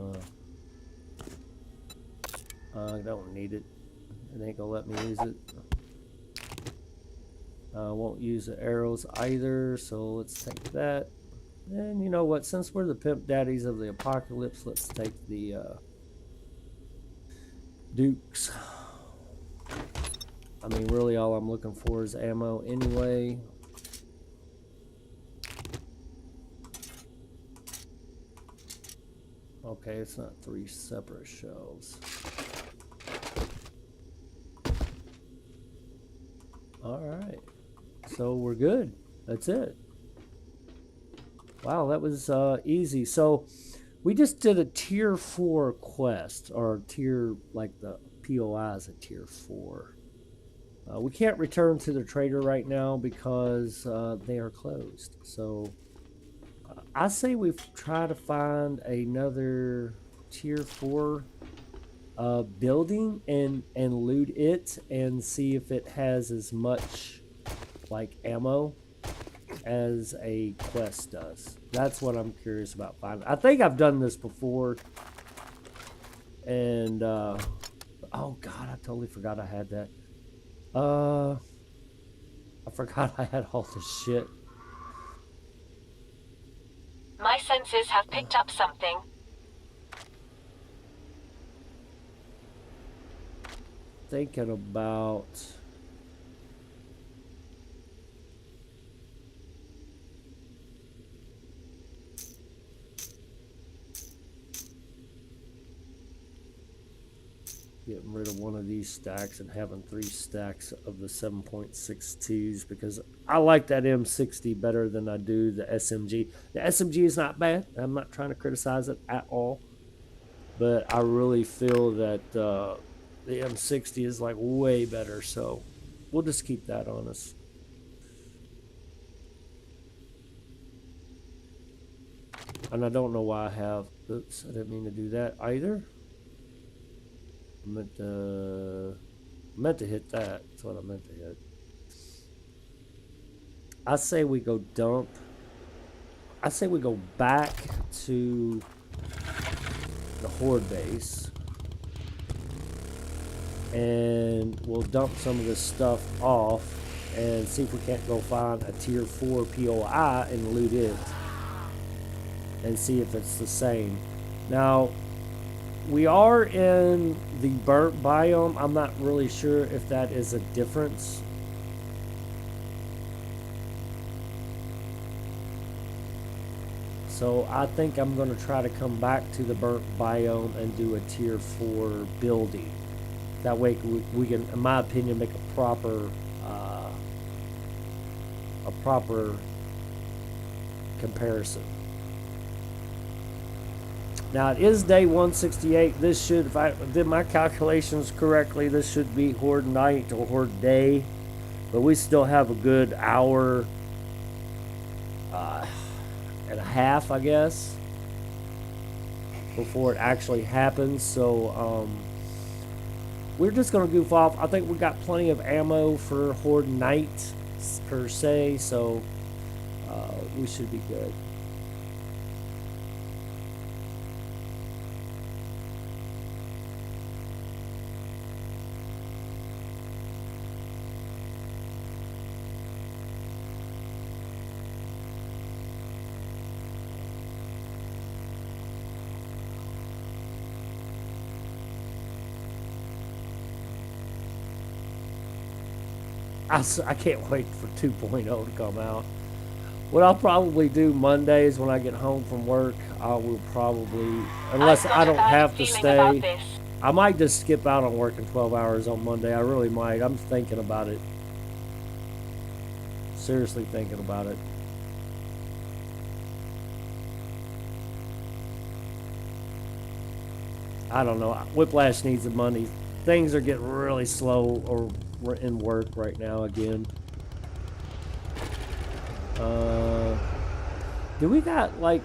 I don't need it. It ain't gonna let me use it. I won't use the arrows either, so let's take that. And you know what? Since we're the pimp daddies of the apocalypse, let's take the Dukes. I mean, really all I'm looking for is ammo anyway. Okay, it's not 3 separate shelves. Alright. So we're good. That's it. Wow, that was easy. So we just did a tier 4 quest, or tier, like the POI is a tier 4. We can't return to the trader right now because they are closed. So I say we try to find another tier 4 building and loot it and see if it has as much like ammo as a quest does. That's what I'm curious about finding. I think I've done this before, and oh God, I totally forgot I had that. I forgot I had all this shit. My senses have picked up something. thinking about getting rid of one of these stacks and having 3 stacks of the 7.62s because I like that M60 better than I do the SMG. The SMG is not bad. I'm not trying to criticize it at all, but I really feel that the M60 is like way better. So we'll just keep that on us. And I don't know why I have. Oops, I didn't mean to do that either. I meant to hit that. That's what I meant to hit. I say we go dump. I say we go back to the horde base. And we'll dump some of this stuff off and see if we can't go find a tier 4 POI and loot it. And see if it's the same. Now, we are in the burnt biome. I'm not really sure if that is a difference. So I think I'm going to try to come back to the burnt biome and do a tier 4 building. That way we can, in my opinion, make a proper comparison. Now it is day 168. This should, if I did my calculations correctly, this should be horde night or horde day. But we still have a good hour and a half, I guess, before it actually happens. So we're just going to goof off. I think we got plenty of ammo for horde night per se. So we should be good. I can't wait for 2.0 to come out. What I'll probably do Mondays when I get home from work, I will probably, unless I don't have to stay, I might just skip out on working 12 hours on Monday. I really might. I'm thinking about it. Seriously thinking about it. I don't know. Whiplash needs the money. Things are getting really slow, or we're in work right now again. Do we got like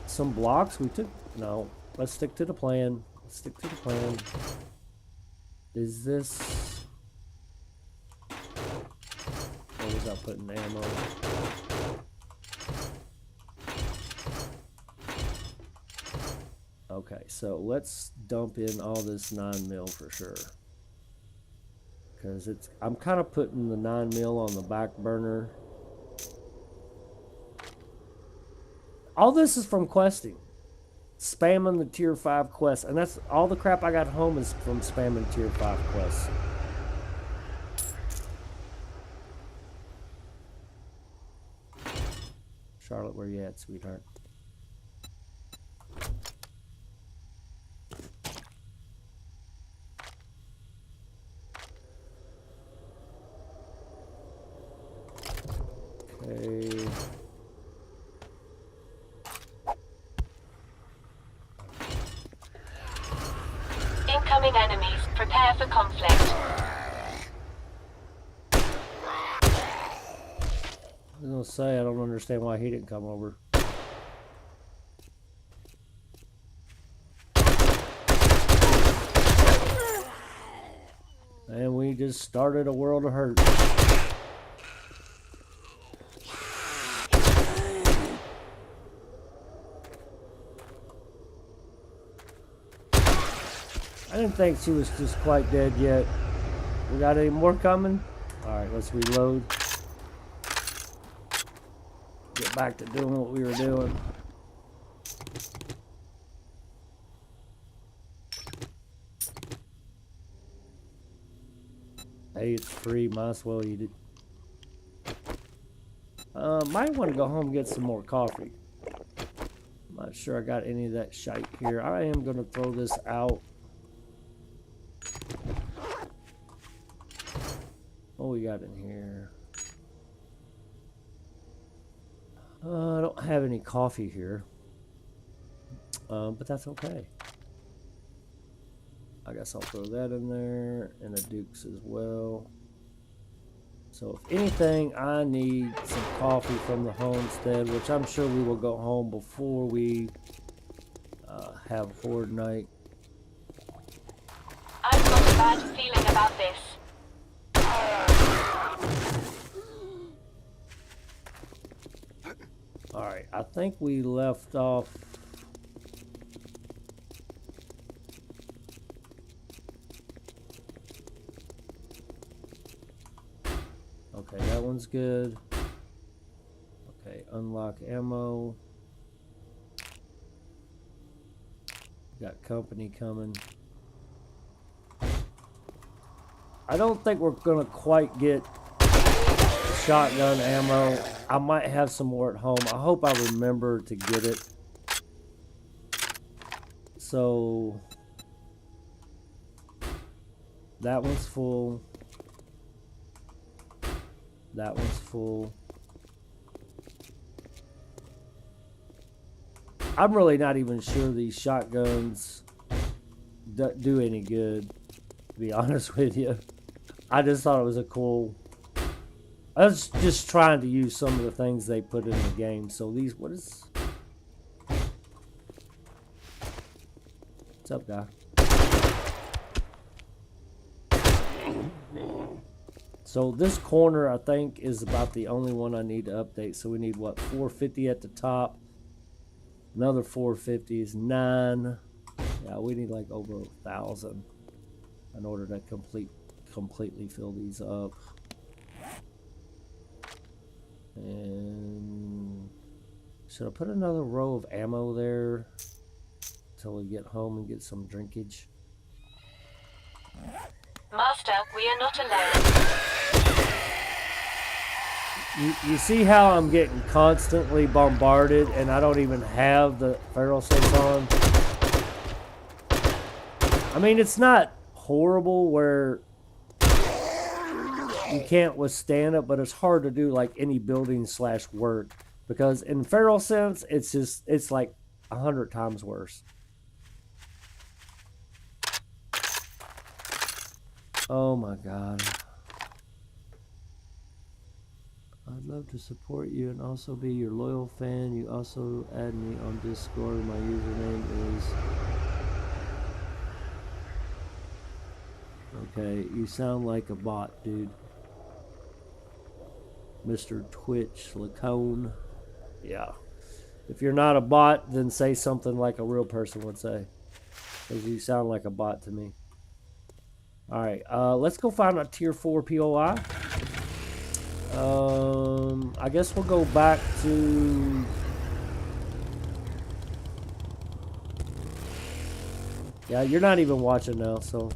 some blocks we took? No. Let's stick to the plan. Let's stick to the plan. Is this... Or was I putting ammo? Okay, so let's dump in all this 9mm for sure. Because it's, I'm kind of putting the 9mm on the back burner. All this is from questing. Spamming the tier 5 quests. And that's all the crap I got home is from spamming tier 5 quests. Charlotte, where you at, sweetheart? Okay. Incoming enemies. Prepare for conflict. I was gonna say, I don't understand why he didn't come over. And we just started a world of hurt. I didn't think she was just quite dead yet. We got any more coming? Alright, let's reload. Get back to doing what we were doing. Hey, it's free. Might as well eat it. Might want to go home and get some more coffee. I'm not sure I got any of that shite here. I am going to throw this out. What we got in here? I don't have any coffee here. But that's okay. I guess I'll throw that in there, and a Duke's as well. So if anything, I need some coffee from the homestead, which I'm sure we will go home before we have Horde night. I've got a bad feeling about this. Alright, I think we left off... Okay, that one's good. Okay, unlock ammo. Got company coming. I don't think we're gonna quite get shotgun ammo. I might have some more at home. I hope I remember to get it. So that one's full. That one's full. I'm really not even sure these shotguns do any good, to be honest with you. I just thought it was a cool... I was just trying to use some of the things they put in the game. So these... What is... What's up, guy? So this corner, I think, is about the only one I need to update. So we need, what, 450 at the top. Another 450 is 9. Yeah, we need like over 1,000 in order to completely fill these up. And should I put another row of ammo there until we get home and get some drinkage? Master, we are not alone. You see how I'm getting constantly bombarded and I don't even have the feral sense on? I mean, it's not horrible where you can't withstand it, but it's hard to do like any building / work, because in feral sense, it's like 100 times worse. Oh my God. I'd love to support you and also be your loyal fan. You also add me on Discord. My username is... Okay, you sound like a bot, dude. Mr. Twitch Lacone. Yeah. If you're not a bot, then say something like a real person would say. Because you sound like a bot to me. Alright, let's go find a tier 4 POI. I guess we'll go back to... Yeah, you're not even watching now, so...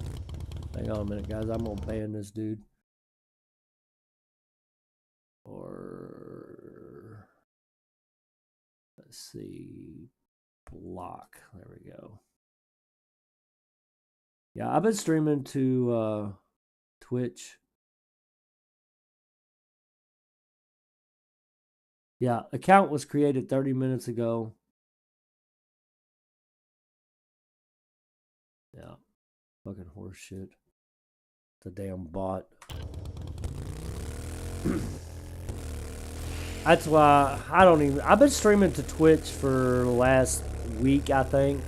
Hang on a minute, guys. I'm gonna ban this dude. Or... Let's see... Block. There we go. Yeah, I've been streaming to Twitch. Yeah, account was created 30 minutes ago. Yeah, fucking horse shit. The damn bot. That's why I don't even... I've been streaming to Twitch for the last week, I think.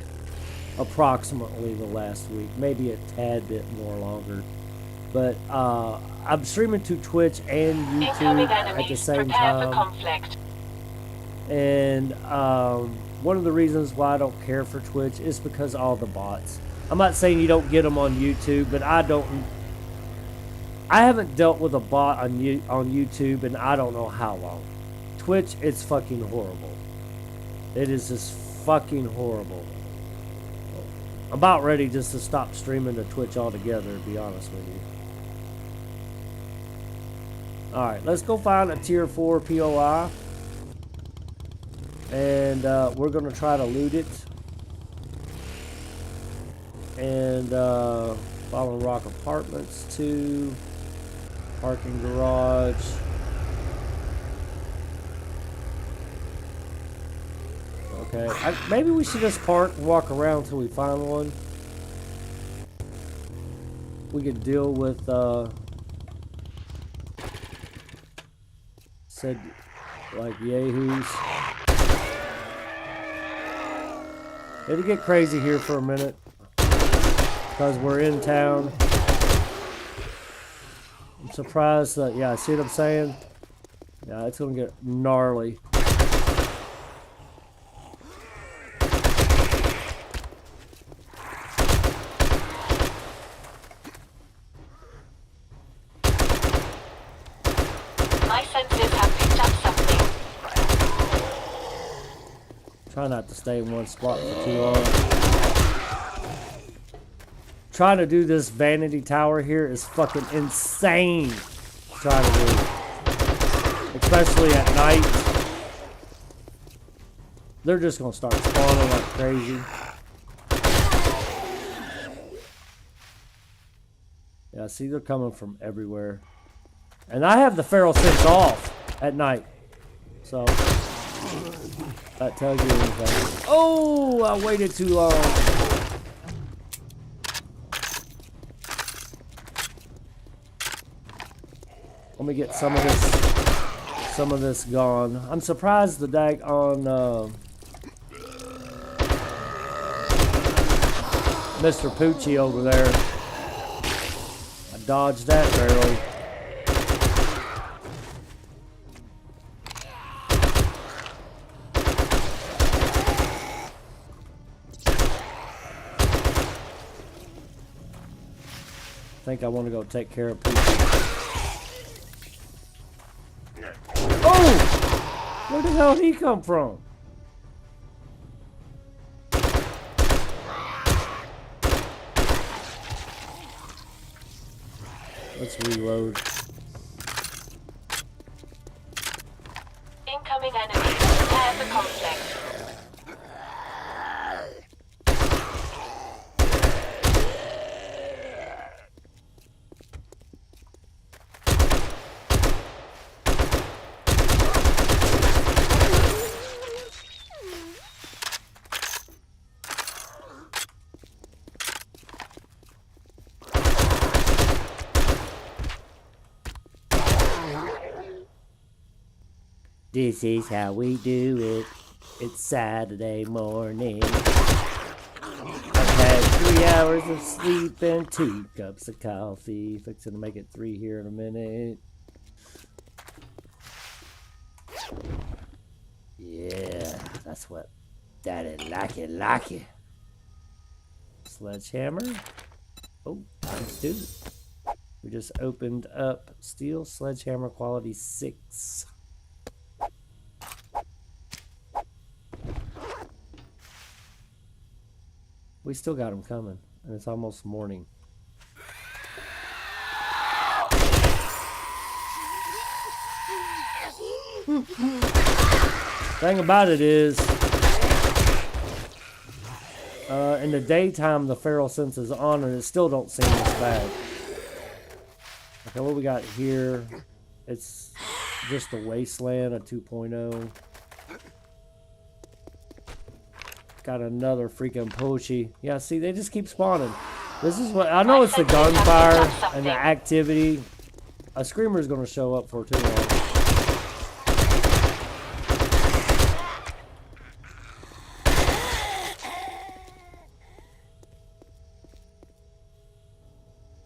Approximately the last week. Maybe a tad bit more longer. But I'm streaming to Twitch and YouTube at the same time. And one of the reasons why I don't care for Twitch is because of all the bots. I'm not saying you don't get them on YouTube, but I haven't dealt with a bot on YouTube in I don't know how long. Twitch, it's fucking horrible. It is just fucking horrible. I'm about ready just to stop streaming to Twitch altogether, to be honest with you. Alright, let's go find a tier 4 POI. And we're going to try to loot it. And Fallen Rock Apartments 2. Parking garage. Okay, maybe we should just park and walk around until we find one. We could deal with said like yahoos. It'll get crazy here for a minute because we're in town. I'm surprised that, yeah, see what I'm saying? Yeah, it's gonna get gnarly. My senses have picked up something. Try not to stay in one spot for too long. Trying to do this vanity tower here is fucking insane. Trying to do, especially at night. They're just gonna start spawning like crazy. Yeah, see, they're coming from everywhere. And I have the feral sense off at night. So, that tells you anything. Oh, I waited too long. Let me get some of this gone. I'm surprised the dag on Mr. Poochie over there. I dodged that barely. I think I want to go take care of Poochie. Oh! Where the hell did he come from? Let's reload. Incoming enemy. Prepare for conflict. This is how we do it. It's Saturday morning. I've had 3 hours of sleep and 2 cups of coffee. Fixing to make it 3 here in a minute. Yeah, that's what Daddy like it. Sledgehammer. Oh, times 2. We just opened up steel sledgehammer quality 6. We still got them coming, and it's almost morning. Thing about it is, in the daytime the feral sense is on, and it still don't seem as bad. Okay, what we got here? It's just a wasteland, a 2.0. Got another freaking Pochi. Yeah, see, they just keep spawning. This is what I know. It's the gunfire and the activity. A screamer's gonna show up for too long.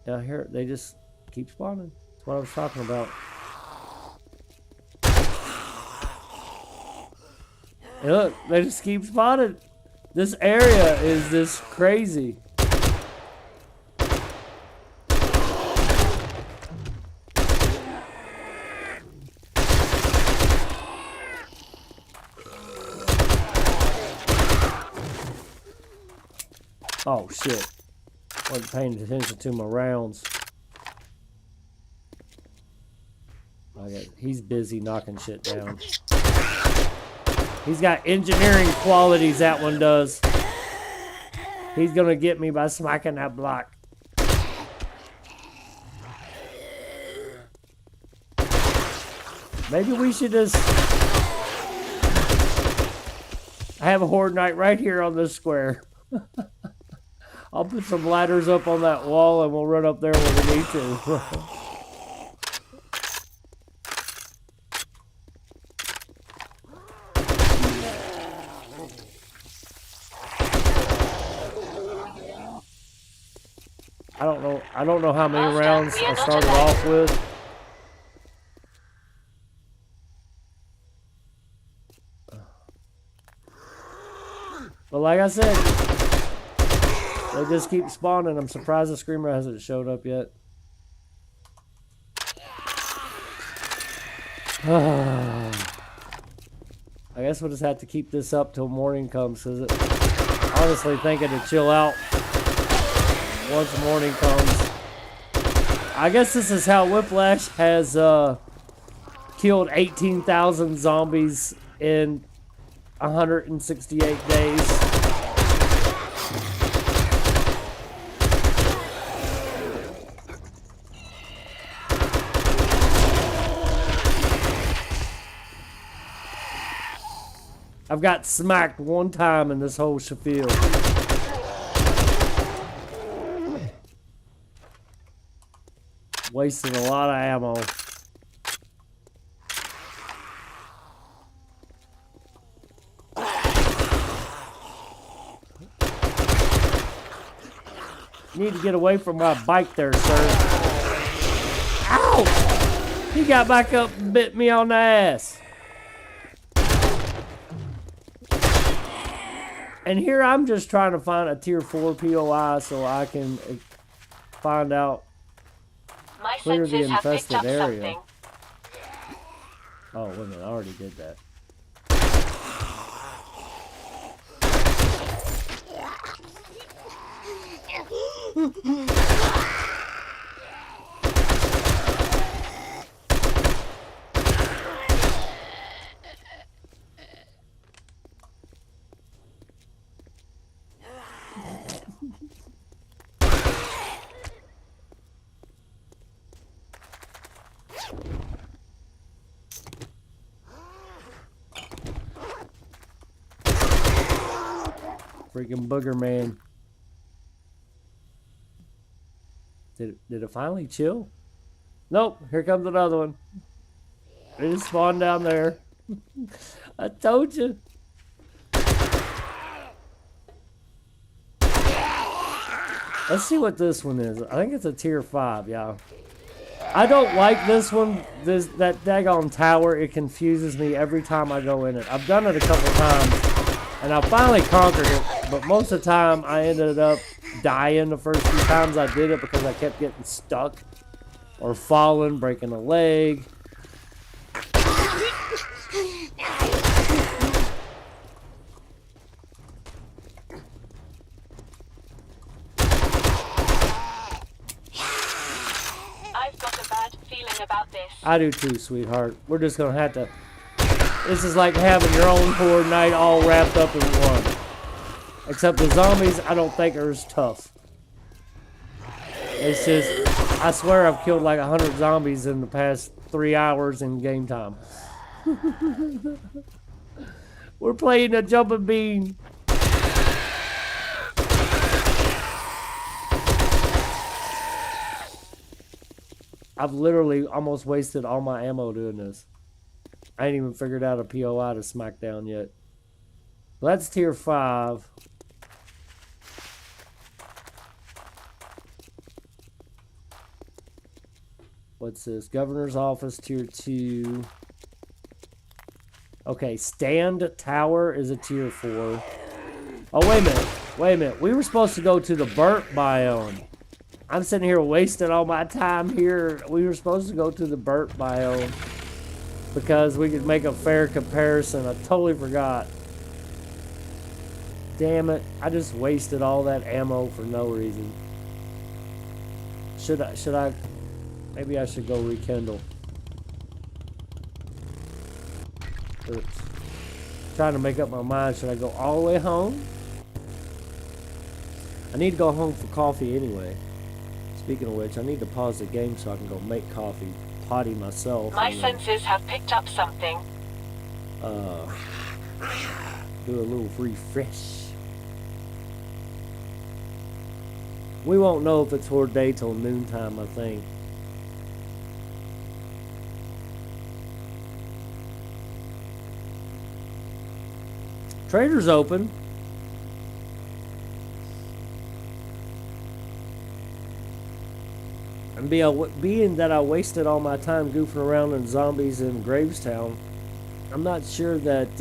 Yeah, here they just keep spawning. That's what I was talking about. And look, they just keep spawning. This area is just crazy. Oh shit. Wasn't paying attention to my rounds. I He's busy knocking shit down. He's got engineering qualities, that one does. He's gonna get me by smacking that block. Maybe we should just... I have a Horde Night right here on this square. I'll put some ladders up on that wall and we'll run up there when we need to. I don't know how many rounds I started off with. But like I said, they just keep spawning. I'm surprised the Screamer hasn't showed up yet. I guess we'll just have to keep this up till morning comes, because honestly thinking to chill out once morning comes. I guess this is how Whiplash has killed 18,000 zombies in 168 days. I've got smacked one time in this whole field. Wasting a lot of ammo. You need to get away from my bike there, sir. Ow! He got back up and bit me on the ass. And here I'm just trying to find a tier 4 POI so I can find out, clear the infested area. Oh, wait a minute, I already did that. Freaking booger man. Did it finally chill? Nope, here comes another one. It just spawned down there. I told you. Let's see what this one is. I think it's a tier 5, y'all. I don't like this one. That daggone tower, it confuses me every time I go in it. I've done it a couple times, and I finally conquered it, but most of the time I ended up dying the first few times I did it because I kept getting stuck or falling, breaking a leg. I do too, sweetheart. We're just gonna have to... This is like having your own Horde Night all wrapped up in one. Except the zombies, I don't think are as tough. It's just... I swear I've killed like 100 zombies in the past 3 hours in game time. We're playing a jumping bean. I've literally almost wasted all my ammo doing this. I ain't even figured out a POI to smack down yet. Well, that's tier 5. What's this? Governor's office, tier 2. Okay, stand tower is a tier 4. Oh, wait a minute. Wait a minute. We were supposed to go to the burnt biome. I'm sitting here wasting all my time here. We were supposed to go to the burnt biome because we could make a fair comparison. I totally forgot. Damn it. I just wasted all that ammo for no reason. Should I, maybe I should go rekindle. Oops. Trying to make up my mind. Should I go all the way home? I need to go home for coffee anyway. Speaking of which, I need to pause the game so I can go make coffee, potty myself. My senses have picked up something. Do a little refresh. We won't know if it's Horde Day till noontime, I think. Trader's open. And being that I wasted all my time goofing around in zombies in Gravestown, I'm not sure that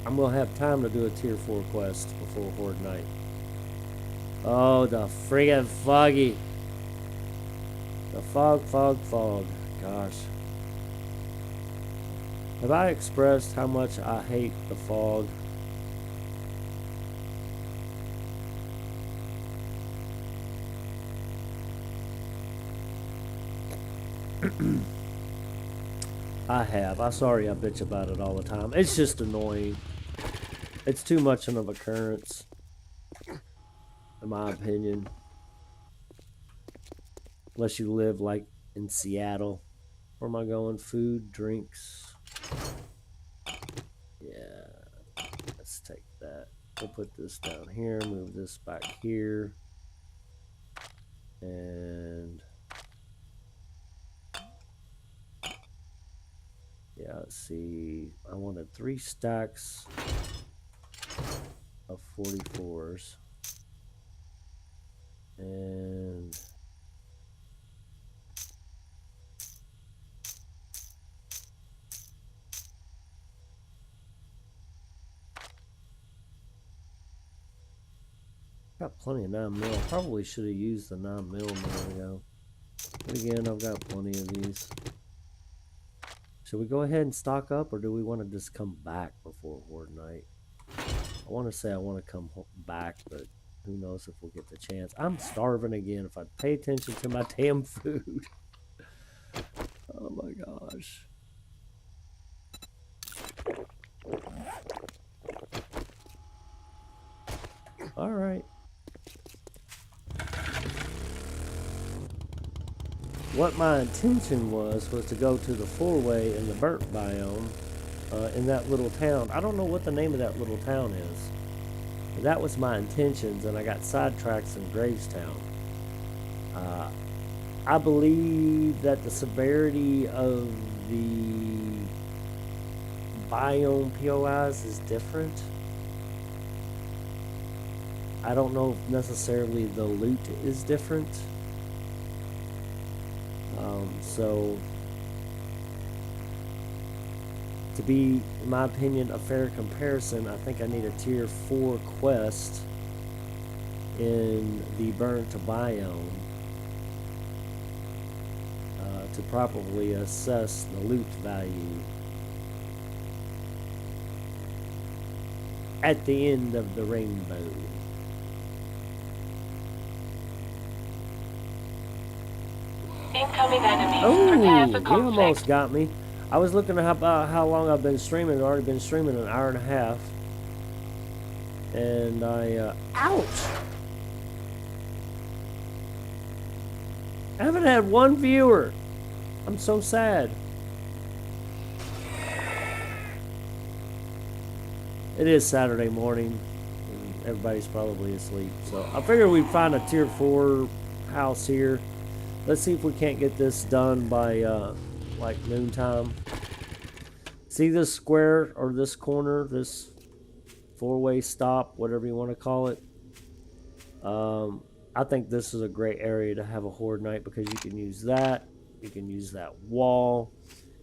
I'm gonna have time to do a tier 4 quest before Horde Night. Oh, the friggin' foggy. The fog. Gosh. Have I expressed how much I hate the fog? I have. I'm sorry I bitch about it all the time. It's just annoying. It's too much of an occurrence, in my opinion. Unless you live like in Seattle. Where am I going? Food, drinks. Yeah. Let's take that. We'll put this down here. Move this back here. And yeah, let's see. I wanted 3 stacks of 44s. And got plenty of 9mm. Probably should have used the 9mm a minute ago. But again, I've got plenty of these. Should we go ahead and stock up, or do we want to just come back before Horde Night? I want to say I want to come back, but who knows if we'll get the chance. I'm starving again. If I pay attention to my damn food. Oh my gosh. All right. What my intention was to go to the 4-way in the burnt biome in that little town. I don't know what the name of that little town is. But that was my intentions, and I got sidetracked in Gravestown. I believe that the severity of the biome POIs is different. I don't know if necessarily the loot is different. So to be, in my opinion, a fair comparison, I think I need a tier 4 quest in the burnt biome to properly assess the loot value at the end of the rainbow. Incoming enemies. Prepare for Oh, he conflict. almost got me. I was looking at how long I've been streaming. I've already been streaming an hour and a half. And ouch! I haven't had one viewer. I'm so sad. It is Saturday morning. And everybody's probably asleep. So I figured we'd find a tier 4 house here. Let's see if we can't get this done by like noontime. See this square or this corner, this 4-way stop, whatever you want to call it. I think this is a great area to have a Horde Night because you can use that. You can use that wall.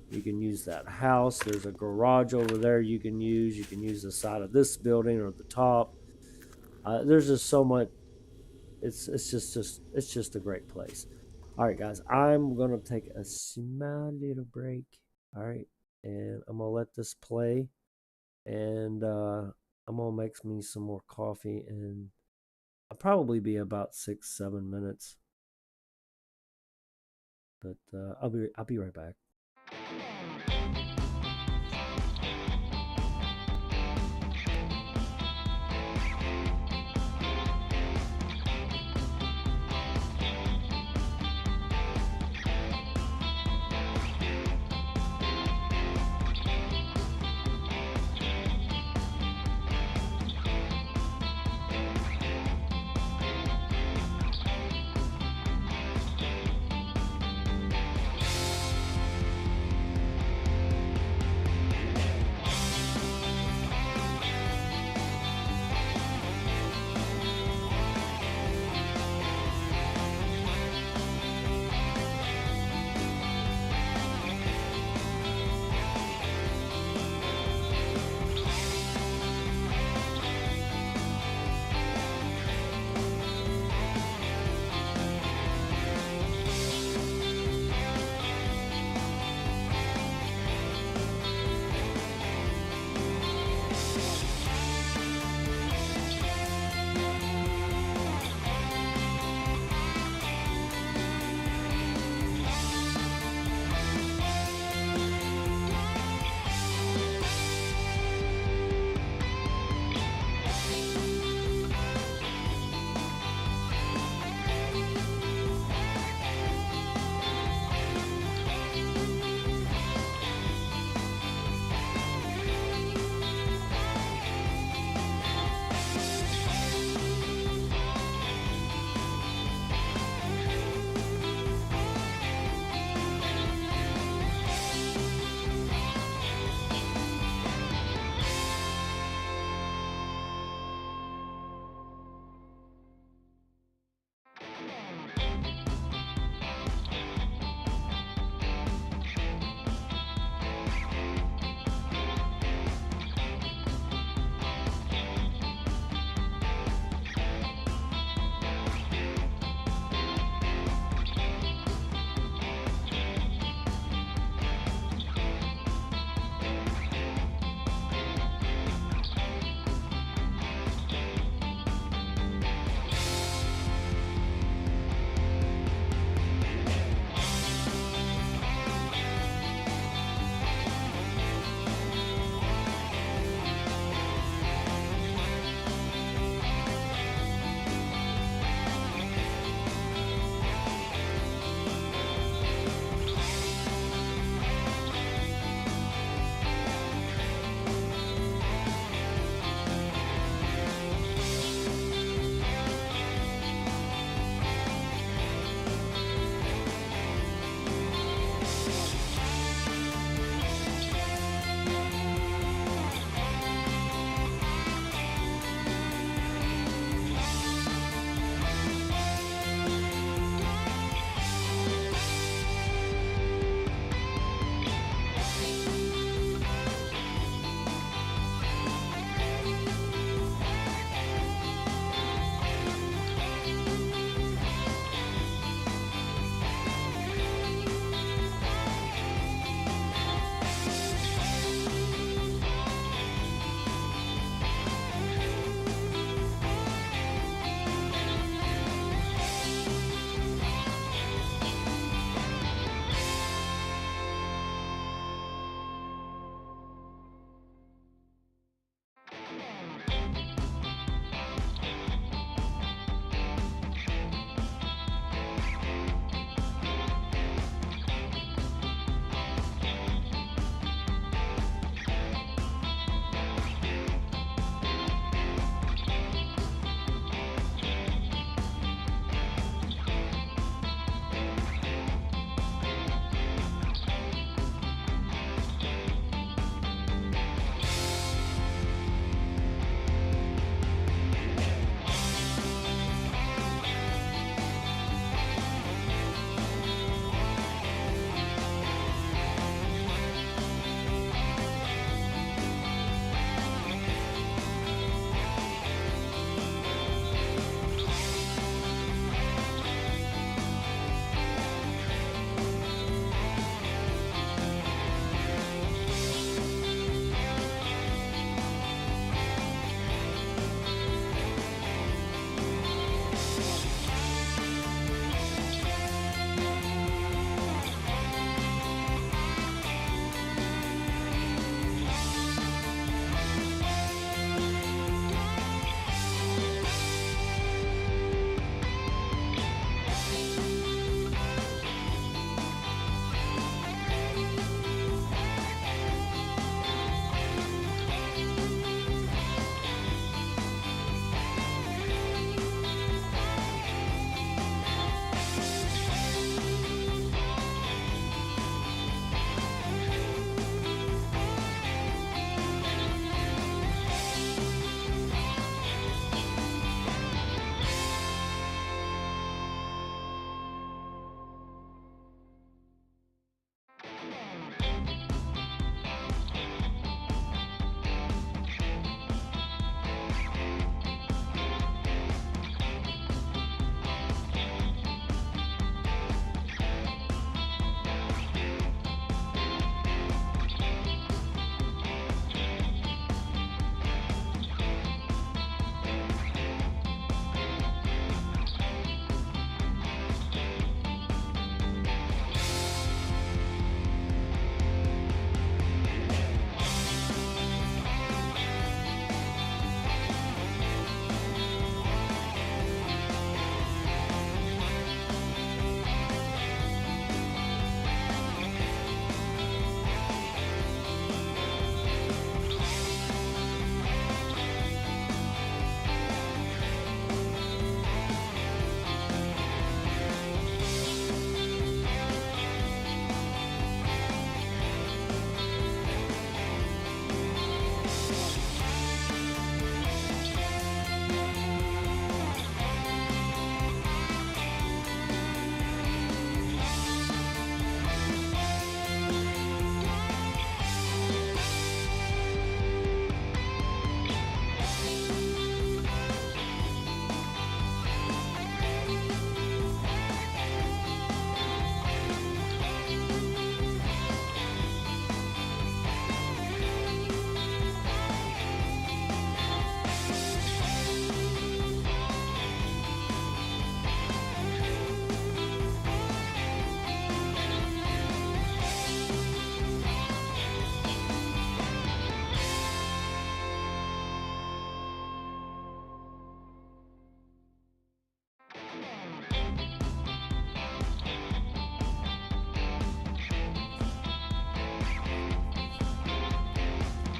You can use that house. There's a garage over there you can use. You can use the side of this building or the top. There's just so much. It's just a great place. All right, guys, I'm going to take a small little break. All right, and I'm going to let this play. And I'm going to make me some more coffee and I'll probably be about 6-7 minutes. But I'll be right back.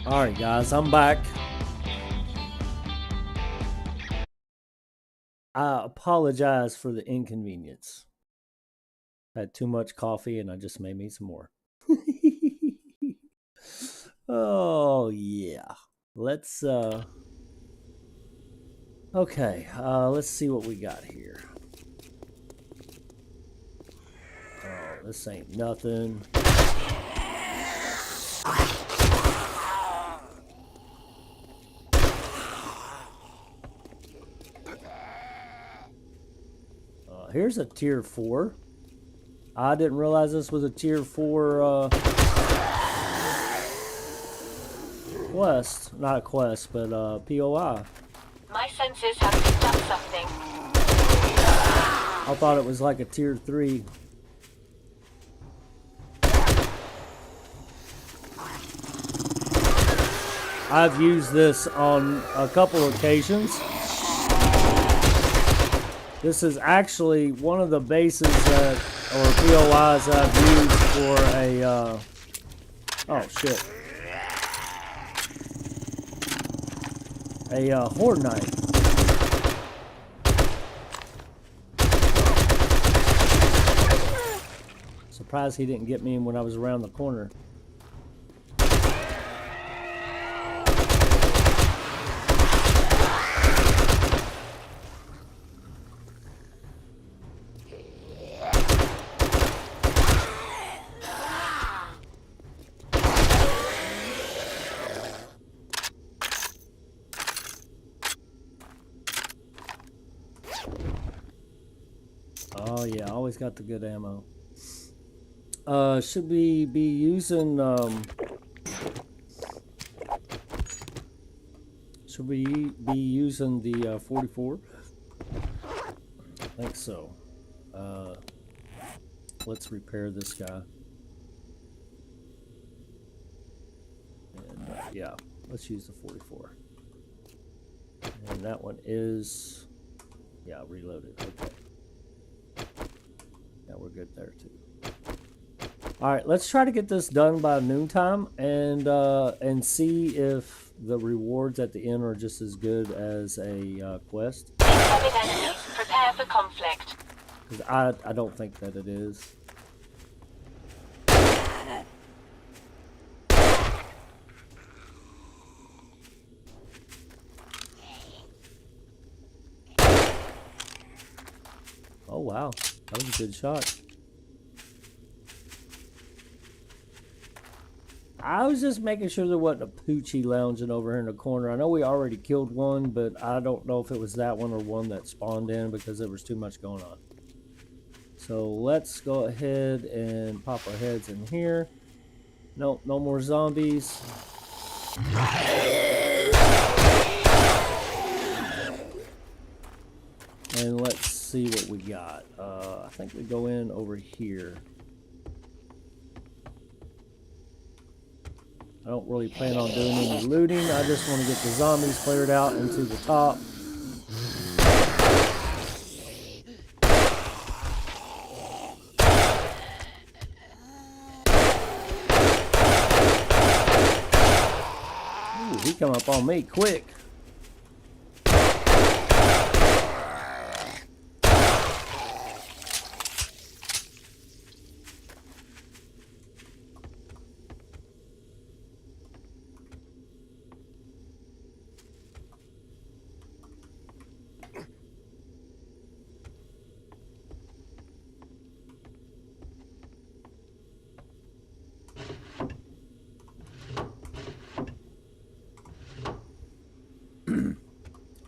Alright guys, I'm back. I apologize for the inconvenience. I had too much coffee and I just made me some more. Oh yeah. Let's okay, let's see what we got here. Oh, this ain't nothing. Here's a tier 4. I didn't realize this was a tier 4 quest. Not a quest, but POI. My senses have picked up something. I thought it was like a tier 3. I've used this on a couple occasions. This is actually one of the bases that, or POIs that I've used for a, oh shit. A horde knight. Surprised he didn't get me when I was around the corner. Oh yeah, always got the good ammo. Should we be using should we be using the 44? I think so. Let's repair this guy. And yeah, let's use the 44. And that one is, yeah, reloaded. Okay. Yeah, we're good there too. All right, let's try to get this done by noontime and see if the rewards at the end are just as good as a quest. Incoming enemies. Prepare for conflict. Because I don't think that it is. Oh wow, that was a good shot. I was just making sure there wasn't a Poochie lounging over here in the corner. I know we already killed one, but I don't know if it was that one or one that spawned in because there was too much going on. So let's go ahead and pop our heads in here. Nope, no more zombies. And let's see what we got. I think we go in over here. I don't really plan on doing any looting. I just want to get the zombies cleared out into the top. Ooh, he come up on me quick.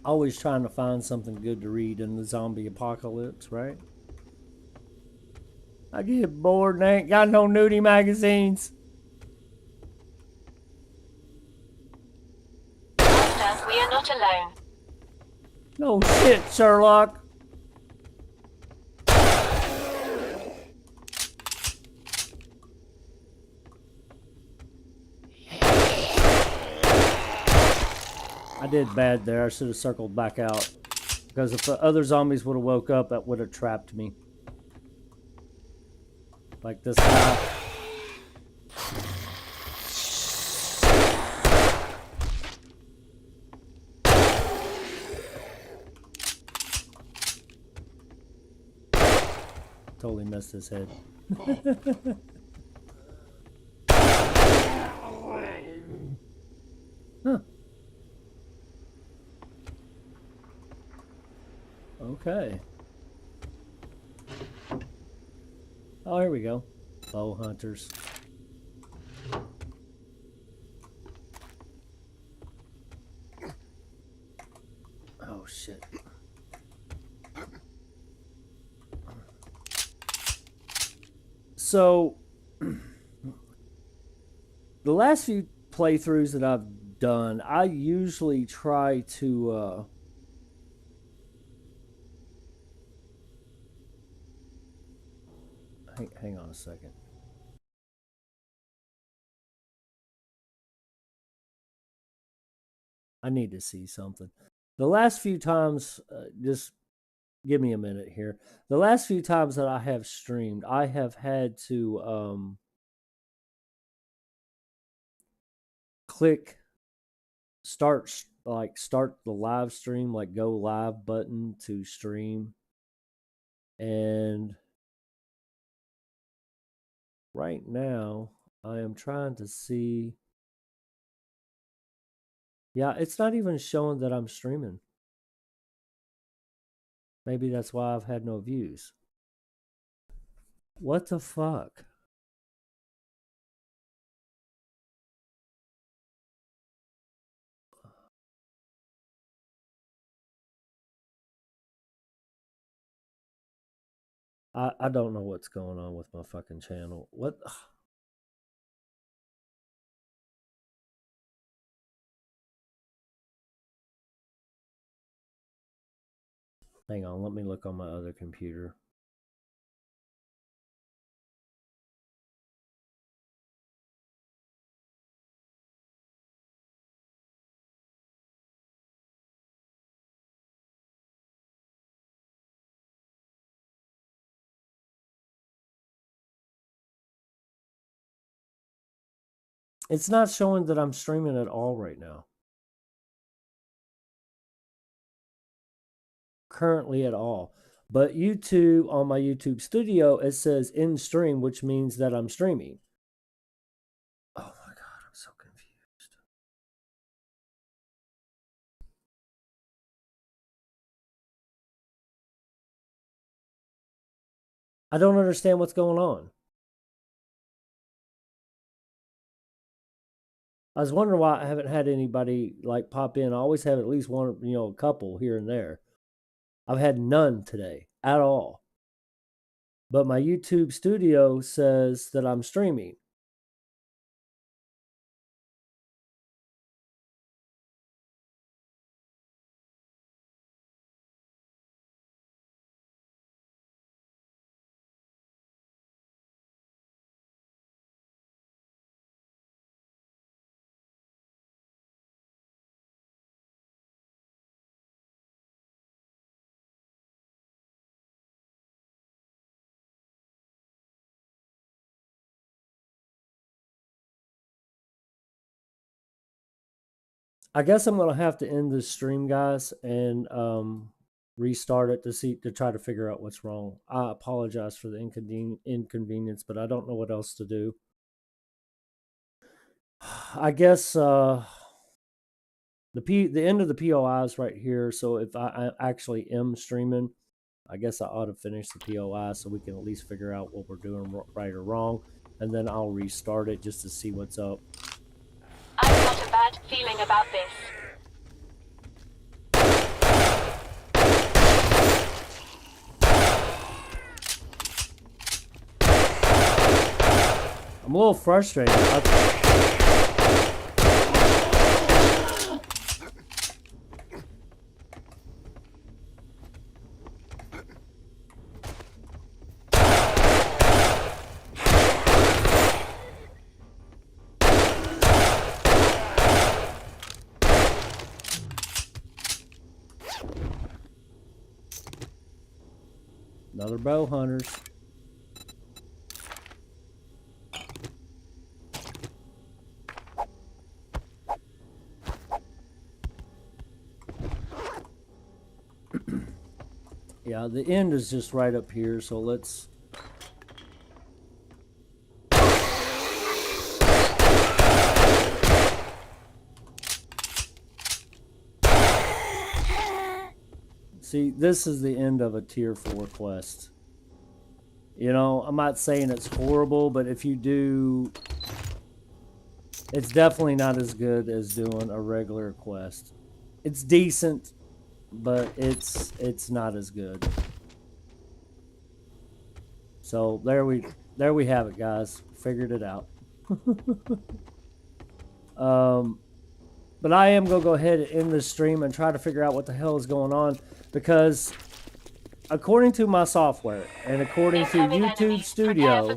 Always trying to find something good to read in the zombie apocalypse, right? I get bored and I ain't got no nudie magazines. Master, we are not alone. No shit, Sherlock. I did bad there. I should have circled back out. Because if the other zombies would have woke up, that would have trapped me. Like this guy. Totally messed his head. Huh. Okay. Oh, here we go. Bow hunters. Oh, shit. So, the last few playthroughs that I've done, I usually try to hang on a second. I need to see something. The last few times, just give me a minute here. The last few times that I have streamed, I have had to click start the live stream, like go live button to stream. And right now I am trying to see. Yeah, it's not even showing that I'm streaming. Maybe that's why I've had no views. What the fuck? I don't know what's going on with my fucking channel. What? Hang on, let me look on my other computer. It's not showing that I'm streaming at all right now. Currently at all. But YouTube, on my YouTube studio, it says in stream, which means that I'm streaming. Oh my God, I'm so confused. I don't understand what's going on. I was wondering why I haven't had anybody like pop in. I always have at least one, a couple here and there. I've had none today at all. But my YouTube studio says that I'm streaming. I guess I'm gonna have to end this stream, guys, and restart it to try to figure out what's wrong. I apologize for the inconvenience, but I don't know what else to do. I guess the end of the POI is right here. So if I actually am streaming, I guess I ought to finish the POI so we can at least figure out what we're doing right or wrong, and then I'll restart it just to see what's up. I've got a bad feeling about this. I'm a little frustrated. Another bow hunters. Yeah, the end is just right up here, so let's See, this is the end of a tier 4 quest. You know, I'm not saying it's horrible, but if you do, it's definitely not as good as doing a regular quest. It's decent, but it's not as good. So there we have it, guys. Figured it out. But I am gonna go ahead and end this stream and try to figure out what the hell is going on, because according to my software and according to YouTube Studio,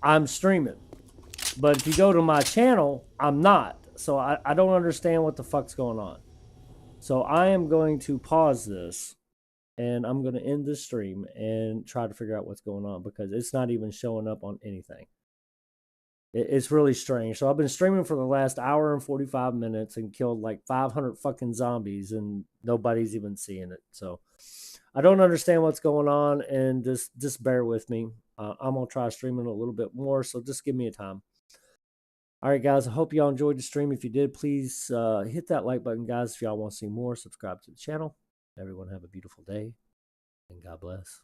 I'm streaming. But if you go to my channel, I'm not. So I don't understand what the fuck's going on. So I am going to pause this and I'm going to end this stream and try to figure out what's going on, because it's not even showing up on anything. It's really strange. So I've been streaming for the last hour and 45 minutes and killed like 500 fucking zombies, and nobody's even seeing it. So I don't understand what's going on, and just bear with me. I'm going to try streaming a little bit more, so just give me a time. All right, guys, I hope y'all enjoyed the stream. If you did, please hit that like button, guys. If y'all want to see more, subscribe to the channel. Everyone have a beautiful day, and God bless.